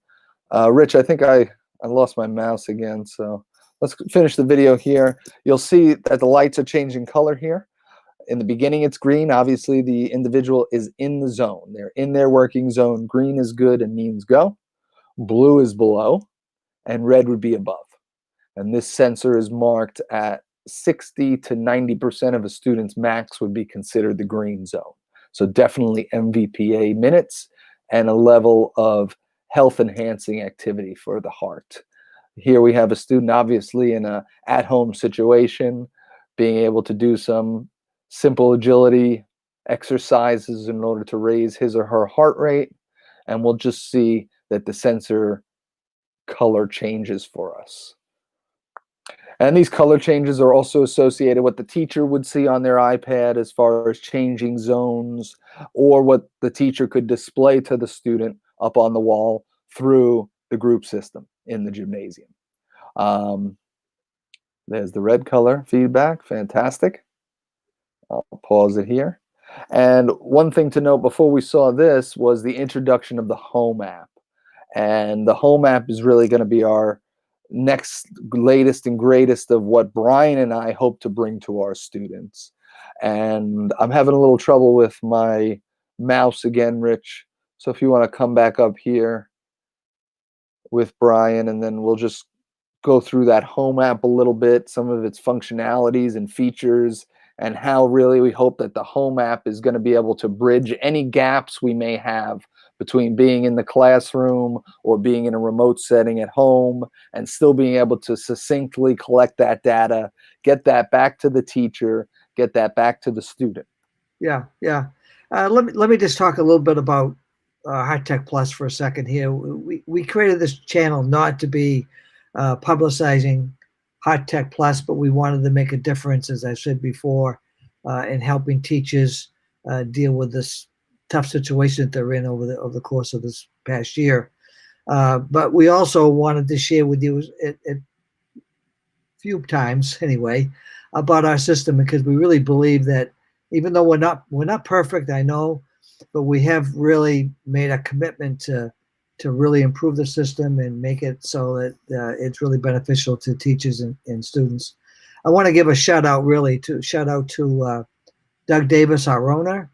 B: Rich, I think I lost my mouse again, so let's finish the video here. You'll see that the lights are changing color here. In the beginning, it's green. Obviously, the individual is in the zone. They're in their working zone. Green is good and means go. Blue is below, and red would be above. And this sensor is marked at 60 to 90% of a student's max would be considered the green zone. So definitely MVPA minutes and a level of health-enhancing activity for the heart. Here we have a student obviously in an at-home situation, being able to do some simple agility exercises in order to raise his or her heart rate, and we'll just see that the sensor color changes for us. And these color changes are also associated with what the teacher would see on their iPad as far as changing zones, or what the teacher could display to the student up on the wall through the group system in the gymnasium. There's the red color feedback. Fantastic. I'll pause it here. And one thing to note before we saw this was the introduction of the Home app. And the Home app is really going to be our next latest and greatest of what Brian and I hope to bring to our students. And I'm having a little trouble with my mouse again, Rich. So if you want to come back up here with Brian, and then we'll just go through that Home app a little bit, some of its functionalities and features, and how really we hope that the Home app is going to be able to bridge any gaps we may have between being in the classroom or being in a remote setting at home, and still being able to succinctly collect that data, get that back to the teacher, get that back to the student.
A: Yeah. Let me just talk a little bit about Heart Tech Plus for a second here. We created this channel not to be publicizing Heart Tech Plus, but we wanted to make a difference, as I said before, in helping teachers deal with this tough situation that they're in over the course of this past year. But we also wanted to share with you a few times anyway about our system, because we really believe that even though we're not perfect, I know, but we have really made a commitment to really improve the system and make it so that it's really beneficial to teachers and students. I want to give a shout out to Doug Davis, our owner,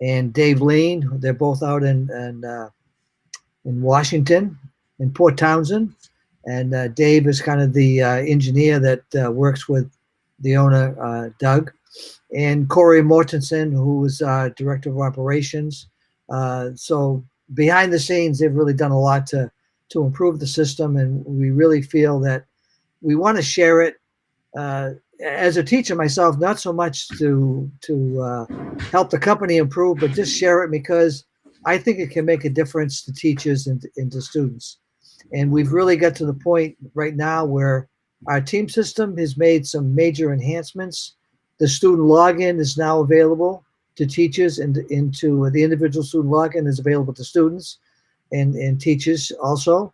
A: and Dave Lean. They're both out in Washington, in Port Townsend. And Dave is kind of the engineer that works with the owner, Doug. And Corey Mortensen, who is director of operations. So behind the scenes, they've really done a lot to improve the system. And we really feel that we want to share it. As a teacher myself, not so much to help the company improve, but just share it because I think it can make a difference to teachers and to students. And we've really got to the point right now where our team system has made some major enhancements. The student login is now available to teachers, and into the individual student login is available to students and teachers also.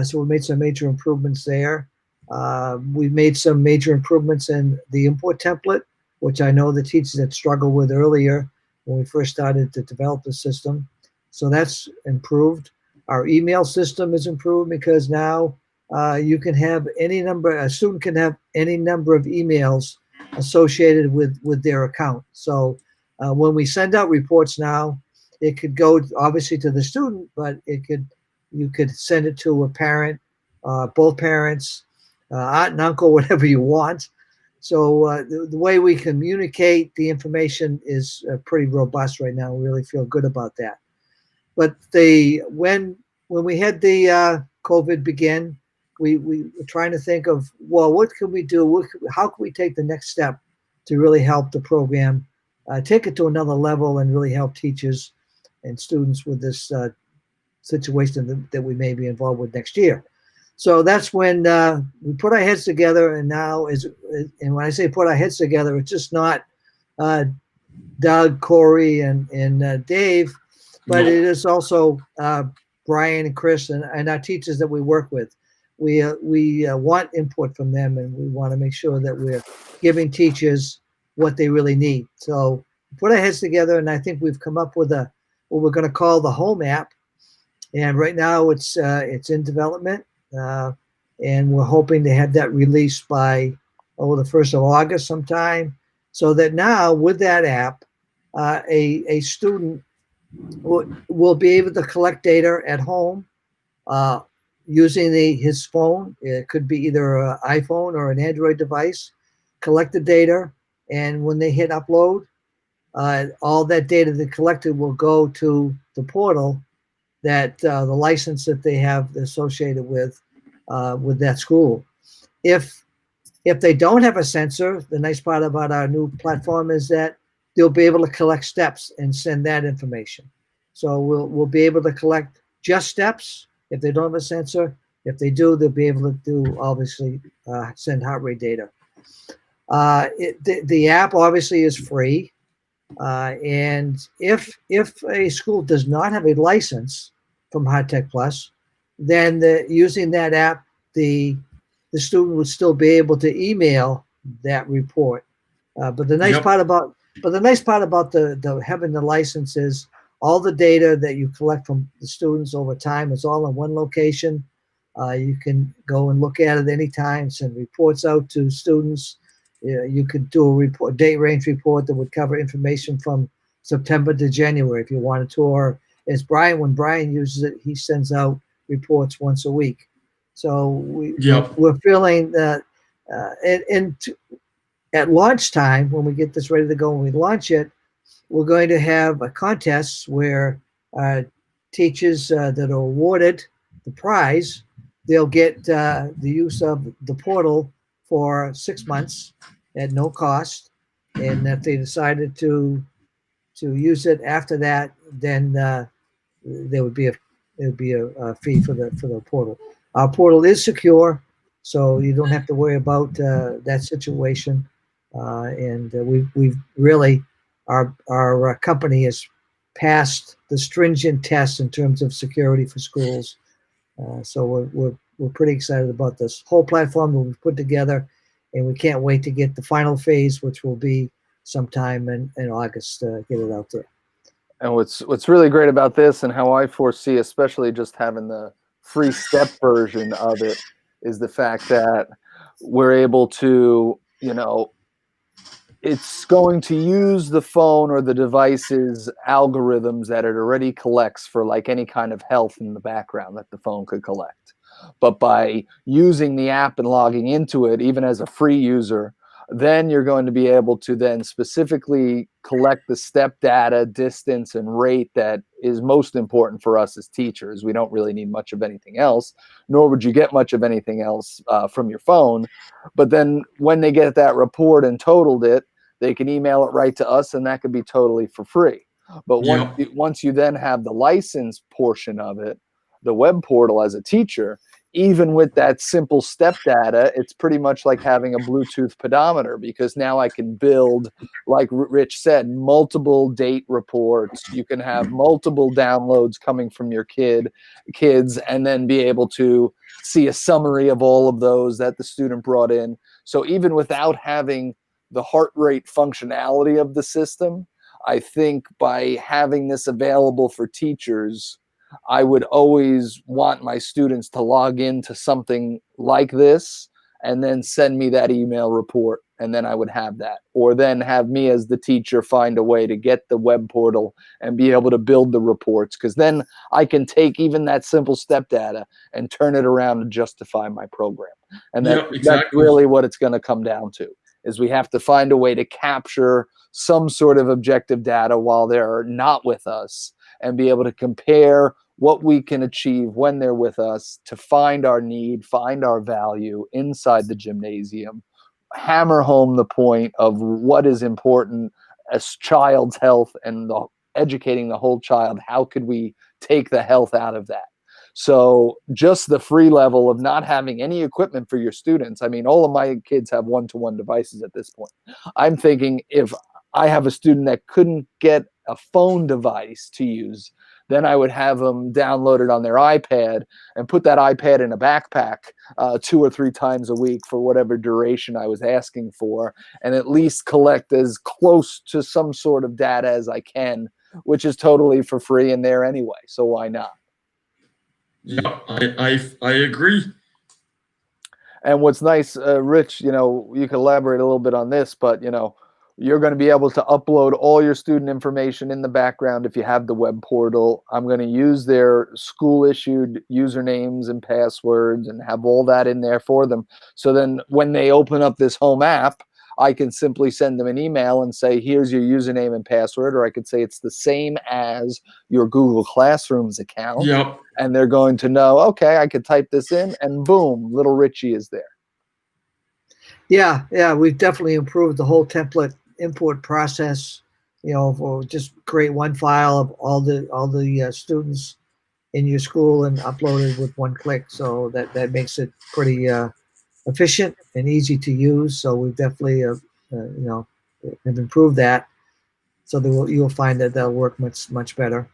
A: So we made some major improvements there. We've made some major improvements in the import template, which I know the teachers had struggled with earlier when we first started to develop the system. So that's improved. Our email system is improved because now you can have a student can have any number of emails associated with their account. So when we send out reports now, it could go obviously to the student, but you could send it to a parent, both parents, aunt and uncle, whatever you want. So the way we communicate the information is pretty robust right now. We really feel good about that. But when we had the COVID begin, we were trying to think of, well, what can we do? How can we take the next step to really help the program, take it to another level and really help teachers and students with this situation that we may be involved with next year. So that's when we put our heads together, and and when I say put our heads together, it's just not Doug, Corey, and Dave, but it is also Brian and Chris and our teachers that we work with. We want input from them, and we want to make sure that we're giving teachers what they really need. So put our heads together, and I think we've come up with what we're going to call the home app. And right now it's in development, and we're hoping to have that released by the 1st of August sometime, so that now with that app, a student will be able to collect data at home using his phone. It could be either an iPhone or an Android device, collect the data, and when they hit upload, all that data they collected will go to the portal that the license that they have associated with that school. If they don't have a sensor, the nice part about our new platform is that they'll be able to collect steps and send that information. So we'll be able to collect just steps if they don't have a sensor. If they do, they'll be able to do, obviously, send heart rate data. The app obviously is free. And if a school does not have a license from HeartTech Plus, then using that app, the student would still be able to email that report. But the nice part about the having the license is all the data that you collect from the students over time is all in one location. You can go and look at it anytime, send reports out to students. You could do a date range report that would cover information from September to January if you wanted to, or when Brian uses it, he sends out reports once a week. So we're feeling that, at launch time, when we get this ready to go and we launch it, we're going to have a contest where teachers that are awarded the prize, they'll get the use of the portal for 6 months at no cost. And if they decided to use it after that, then there would be a fee for the portal. Our portal is secure, so you don't have to worry about that situation. And we've really, our company has passed the stringent tests in terms of security for schools. So we're pretty excited about this whole platform that we've put together, and we can't wait to get the final phase, which will be sometime in August, to get it out there.
B: And what's really great about this, and how I foresee, especially just having the free step version of it, is the fact that we're able to you know, it's going to use the phone or the device's algorithms that it already collects for like any kind of health in the background that the phone could collect. But by using the app and logging into it, even as a free user, then you're going to be able to then specifically collect the step data, distance, and rate that is most important for us as teachers. We don't really need much of anything else, nor would you get much of anything else from your phone. But then when they get that report and totaled it, they can email it right to us, and that could be totally for free. But
C: Yep.
B: once you then have the license portion of it, the web portal as a teacher, even with that simple step data, it's pretty much like having a Bluetooth pedometer, because now I can build, like Rich said, multiple date reports. You can have multiple downloads coming from your kids, and then be able to see a summary of all of those that the student brought in. So even without having the heart rate functionality of the system, I think by having this available for teachers, I would always want my students to log into something like this and then send me that email report, and then I would have that. Or then have me as the teacher find a way to get the web portal and be able to build the reports, because then I can take even that simple step data and turn it around and justify my program. And
C: Yep,
B: that's
C: exactly.
B: really what it's going to come down to, is we have to find a way to capture some sort of objective data while they're not with us, and be able to compare what we can achieve when they're with us to find our need, find our value inside the gymnasium, hammer home the point of what is important as child's health, and educating the whole child. How could we take the health out of that? So just the free level of not having any equipment for your students. I mean, all of my kids have one-to-one devices at this point. I'm thinking, if I have a student that couldn't get a phone device to use, then I would have them download it on their iPad and put that iPad in a backpack 2 or 3 times a week for whatever duration I was asking for, and at least collect as close to some sort of data as I can, which is totally for free in there anyway. So why not?
C: Yep, I agree.
B: And what's nice, Rich, you can elaborate a little bit on this, but you're going to be able to upload all your student information in the background if you have the web portal. I'm going to use their school issued usernames and passwords and have all that in there for them. So then when they open up this home app, I can simply send them an email and say, here's your username and password, or I could say it's the same as your Google Classrooms account.
C: Yep.
B: And they're going to know, okay, I could type this in, and boom, little Richie is there.
A: Yeah, we've definitely improved the whole template import process. For just create one file of all the students in your school and upload it with one click. So that makes it pretty efficient and easy to use. So we've definitely have improved that. So you'll find that that'll work much better.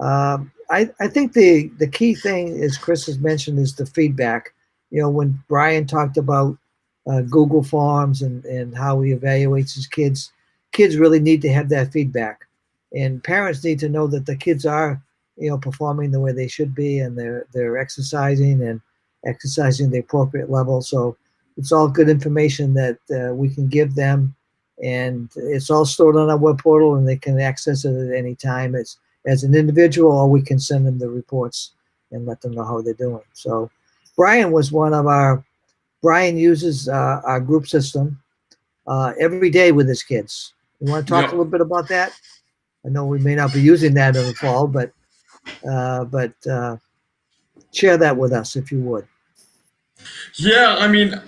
A: I think the key thing, as Chris has mentioned, is the feedback. When Brian talked about Google Forms and how he evaluates his kids really need to have that feedback, and parents need to know that the kids are performing the way they should be, and they're exercising the appropriate level. So it's all good information that we can give them, and it's all stored on our web portal, and they can access it at any time as an individual, or we can send them the reports and let them know how they're doing. So Brian uses our group system every day with his kids. You want to talk a little bit about that? I know we may not be using that in the fall, but share that with us if you would.
C: Yeah, I mean,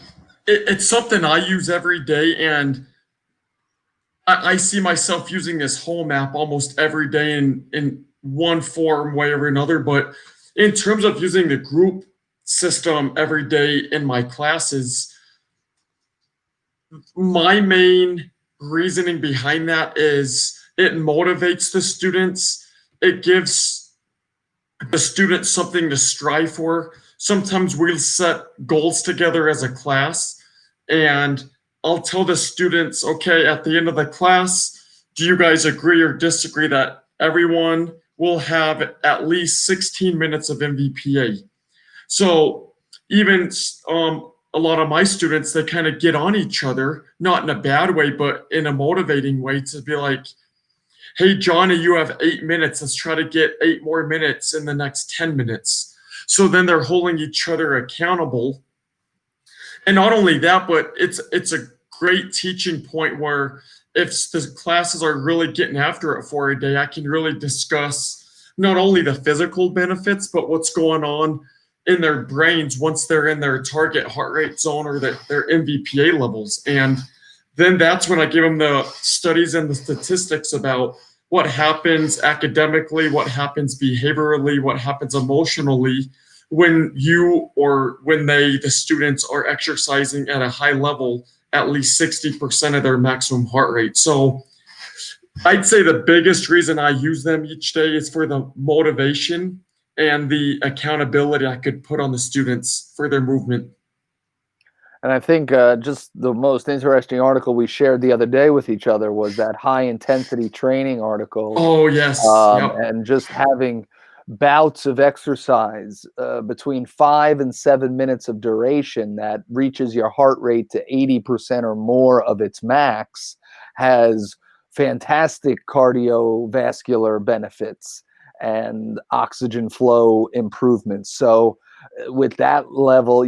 C: it's something I use every day, and I see myself using this home app almost every day in one form, way or another. But in terms of using the group system every day in my classes, my main reasoning behind that is it motivates the students. It gives the students something to strive for. Sometimes we'll set goals together as a class, and I'll tell the students, okay, at the end of the class, do you guys agree or disagree that everyone will have at least 16 minutes of MVPA? So even a lot of my students, they kind of get on each other, not in a bad way, but in a motivating way, to be like, hey, Johnny, you have 8 minutes. Let's try to get 8 more minutes in the next 10 minutes. So then they're holding each other accountable. And not only that, but it's a great teaching point where if the classes are really getting after it for a day, I can really discuss not only the physical benefits, but what's going on in their brains once they're in their target heart rate zone or their MVPA levels. And then that's when I give them the studies and the statistics about what happens academically, what happens behaviorally, what happens emotionally when the students are exercising at a high level, at least 60% of their maximum heart rate. So I'd say the biggest reason I use them each day is for the motivation and the accountability I could put on the students for their movement.
B: And I think just the most interesting article we shared the other day with each other was that high intensity training article.
C: Oh, yes. Yep.
B: And just having bouts of exercise between 5 and 7 minutes of duration that reaches your heart rate to 80% or more of its max has fantastic cardiovascular benefits and oxygen flow improvements. So with that level,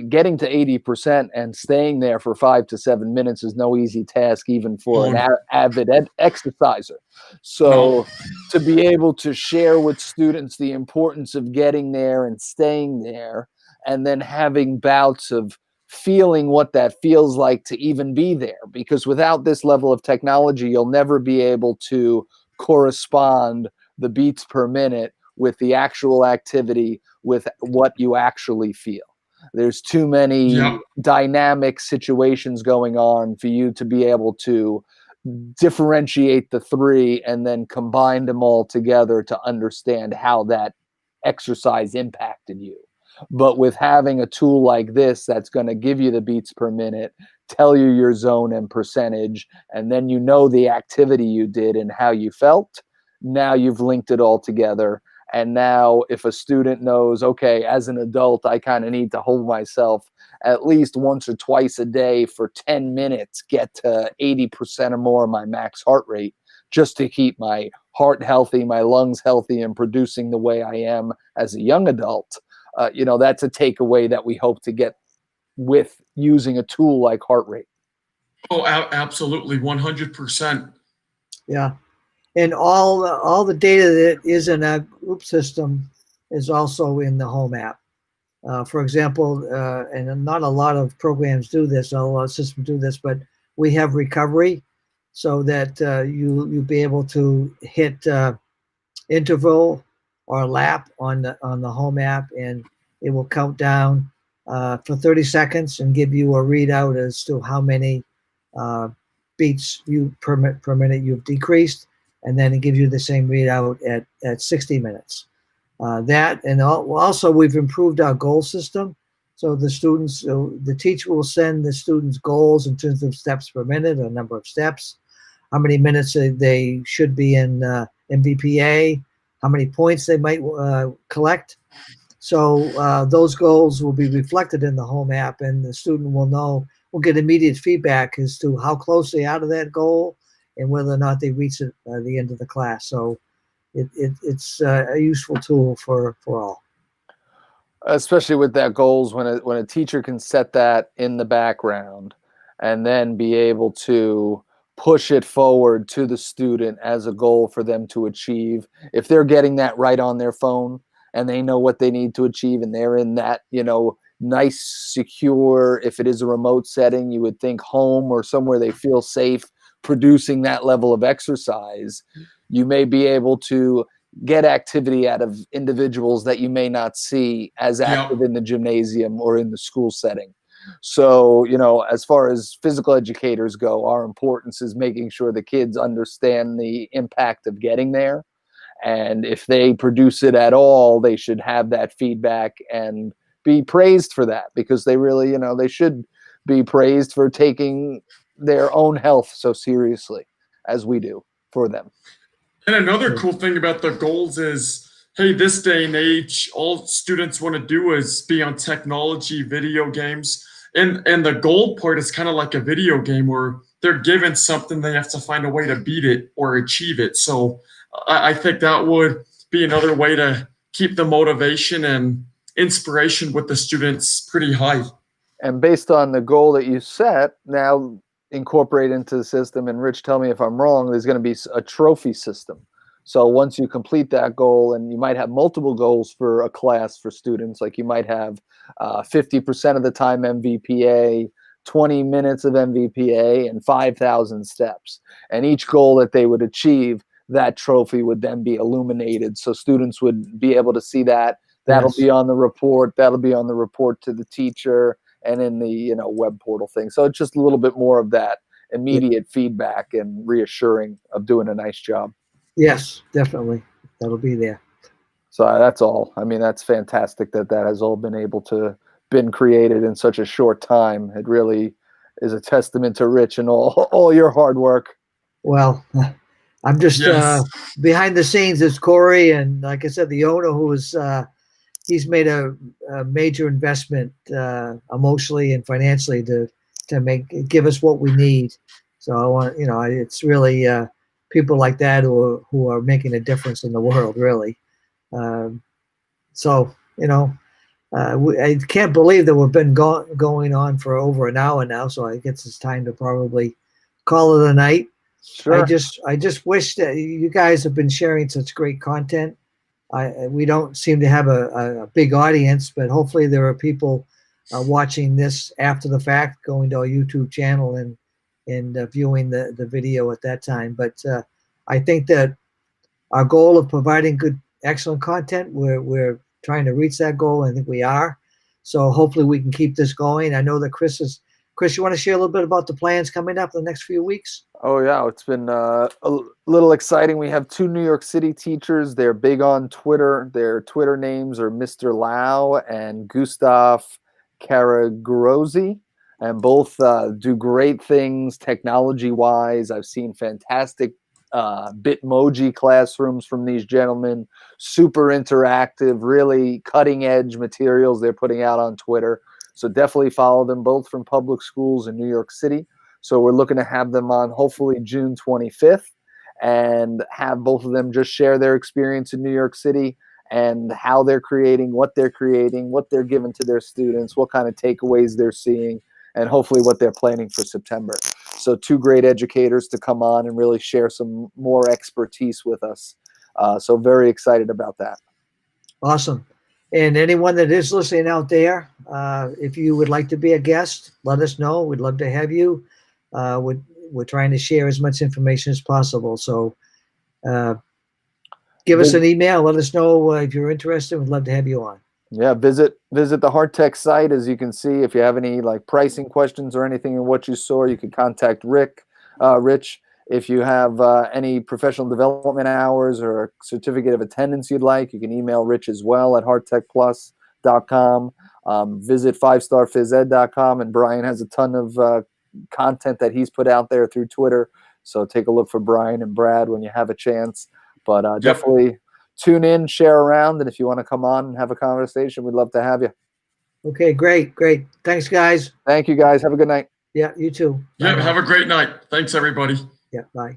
B: getting to 80% and staying there for 5 to 7 minutes is no easy task, even for an avid exerciser. So to be able to share with students the importance of getting there and staying there, and then having bouts of feeling what that feels like to even be there, because without this level of technology, you'll never be able to correspond the beats per minute with the actual activity, with what you actually feel. There's too many dynamic situations going on for you to be able to differentiate the three and then combine them all together to understand how that exercise impacted you. But with having a tool like this that's going to give you the beats per minute, tell you your zone and percentage, and then the activity you did and how you felt, now you've linked it all together. And now if a student knows, okay, as an adult, I kind of need to hold myself at least once or twice a day for 10 minutes, get to 80% or more of my max heart rate, just to keep my heart healthy, my lungs healthy, and producing the way I am as a young adult. That's a takeaway that we hope to get with using a tool like heart rate.
C: Oh, absolutely, 100%.
A: Yeah. And all the data that is in a group system is also in the home app. For example, and not a lot of programs do this, a lot of systems do this, but we have recovery so that you'll be able to hit interval or lap on the home app, and it will count down for 30 seconds and give you a readout as to how many beats per minute you've decreased, and then it gives you the same readout at 60 minutes. That, and also we've improved our goal system. So the teacher will send the students goals in terms of steps per minute, or number of steps, how many minutes they should be in MVPA, how many points they might collect. So those goals will be reflected in the home app, and the student will get immediate feedback as to how close they are to that goal and whether or not they reach it by the end of the class. So it's a useful tool for all.
B: Especially with that goals, when a teacher can set that in the background and then be able to push it forward to the student as a goal for them to achieve. If they're getting that right on their phone and they know what they need to achieve, and they're in that, nice, secure, if it is a remote setting, you would think home or somewhere they feel safe producing that level of exercise, you may be able to get activity out of individuals that you may not see as active in the gymnasium or in the school setting. So, as far as physical educators go, our importance is making sure the kids understand the impact of getting there. And if they produce it at all, they should have that feedback and be praised for that, because they really, they should be praised for taking their own health so seriously as we do for them.
C: And another cool thing about the goals is, hey, this day and age, all students want to do is be on technology, video games. And the goal part is kind of like a video game where they're given something, they have to find a way to beat it or achieve it. So I think that would be another way to keep the motivation and inspiration with the students pretty high.
B: And based on the goal that you set, now incorporate into the system, and Rich, tell me if I'm wrong, there's going to be a trophy system. So once you complete that goal, and you might have multiple goals for a class for students, like you might have 50% of the time MVPA, 20 minutes of MVPA, and 5,000 steps. And each goal that they would achieve, that trophy would then be illuminated. So students would be able to see that. That'll
A: Yes.
B: be on the report. That'll be on the report to the teacher and in the web portal thing. So it's just a little bit more of that immediate feedback and reassuring of doing a nice job.
A: Yes, definitely. That'll be there.
B: So that's all. I mean, that's fantastic that has all been created in such a short time. It really is a testament to Rich and all your hard work.
A: Well, I'm just behind the scenes is Corey, and like I said, the owner who is he's made a major investment emotionally and financially to give us what we need. So I want, it's really people like that who are making a difference in the world, really. So I can't believe that we've been going on for over an hour now. So I guess it's time to probably call it a night.
B: Sure.
A: I just wish that you guys have been sharing such great content. We don't seem to have a big audience, but hopefully there are people watching this after the fact, going to our YouTube channel and viewing the video at that time. But I think that our goal of providing good, excellent content, we're trying to reach that goal. I think we are. So hopefully we can keep this going. I know that Chris, you want to share a little bit about the plans coming up in the next few weeks?
B: Oh, yeah. It's been a little exciting. We have 2 New York City teachers. They're big on Twitter. Their Twitter names are Mr. Lau and Gustav Karagrozzi, and both do great things technology-wise. I've seen fantastic Bitmoji classrooms from these gentlemen, super interactive, really cutting-edge materials they're putting out on Twitter. So definitely follow them, both from public schools in New York City. So we're looking to have them on hopefully June 25th and have both of them just share their experience in New York City and how they're creating, what they're giving to their students, what kind of takeaways they're seeing, and hopefully what they're planning for September. So 2 great educators to come on and really share some more expertise with us. So very excited about that.
A: Awesome. And anyone that is listening out there, if you would like to be a guest, let us know. We'd love to have you. We're trying to share as much information as possible. So give us an email. Let us know if you're interested. We'd love to have you on.
B: Yeah, visit the Hardtech site. As you can see, if you have any like pricing questions or anything in what you saw, you can contact Rich. If you have any professional development hours or a certificate of attendance you'd like, you can email Rich as well at hardtechplus.com. Visit 5starphysed.com, and Brian has a ton of content that he's put out there through Twitter. So take a look for Brian and Brad when you have a chance. But definitely tune in, share around, and if you want to come on and have a conversation, we'd love to have you.
A: Okay, great. Thanks, guys.
B: Thank you, guys. Have a good night.
A: Yeah, you too.
C: Yeah, have a great night. Thanks, everybody.
A: Yeah, bye.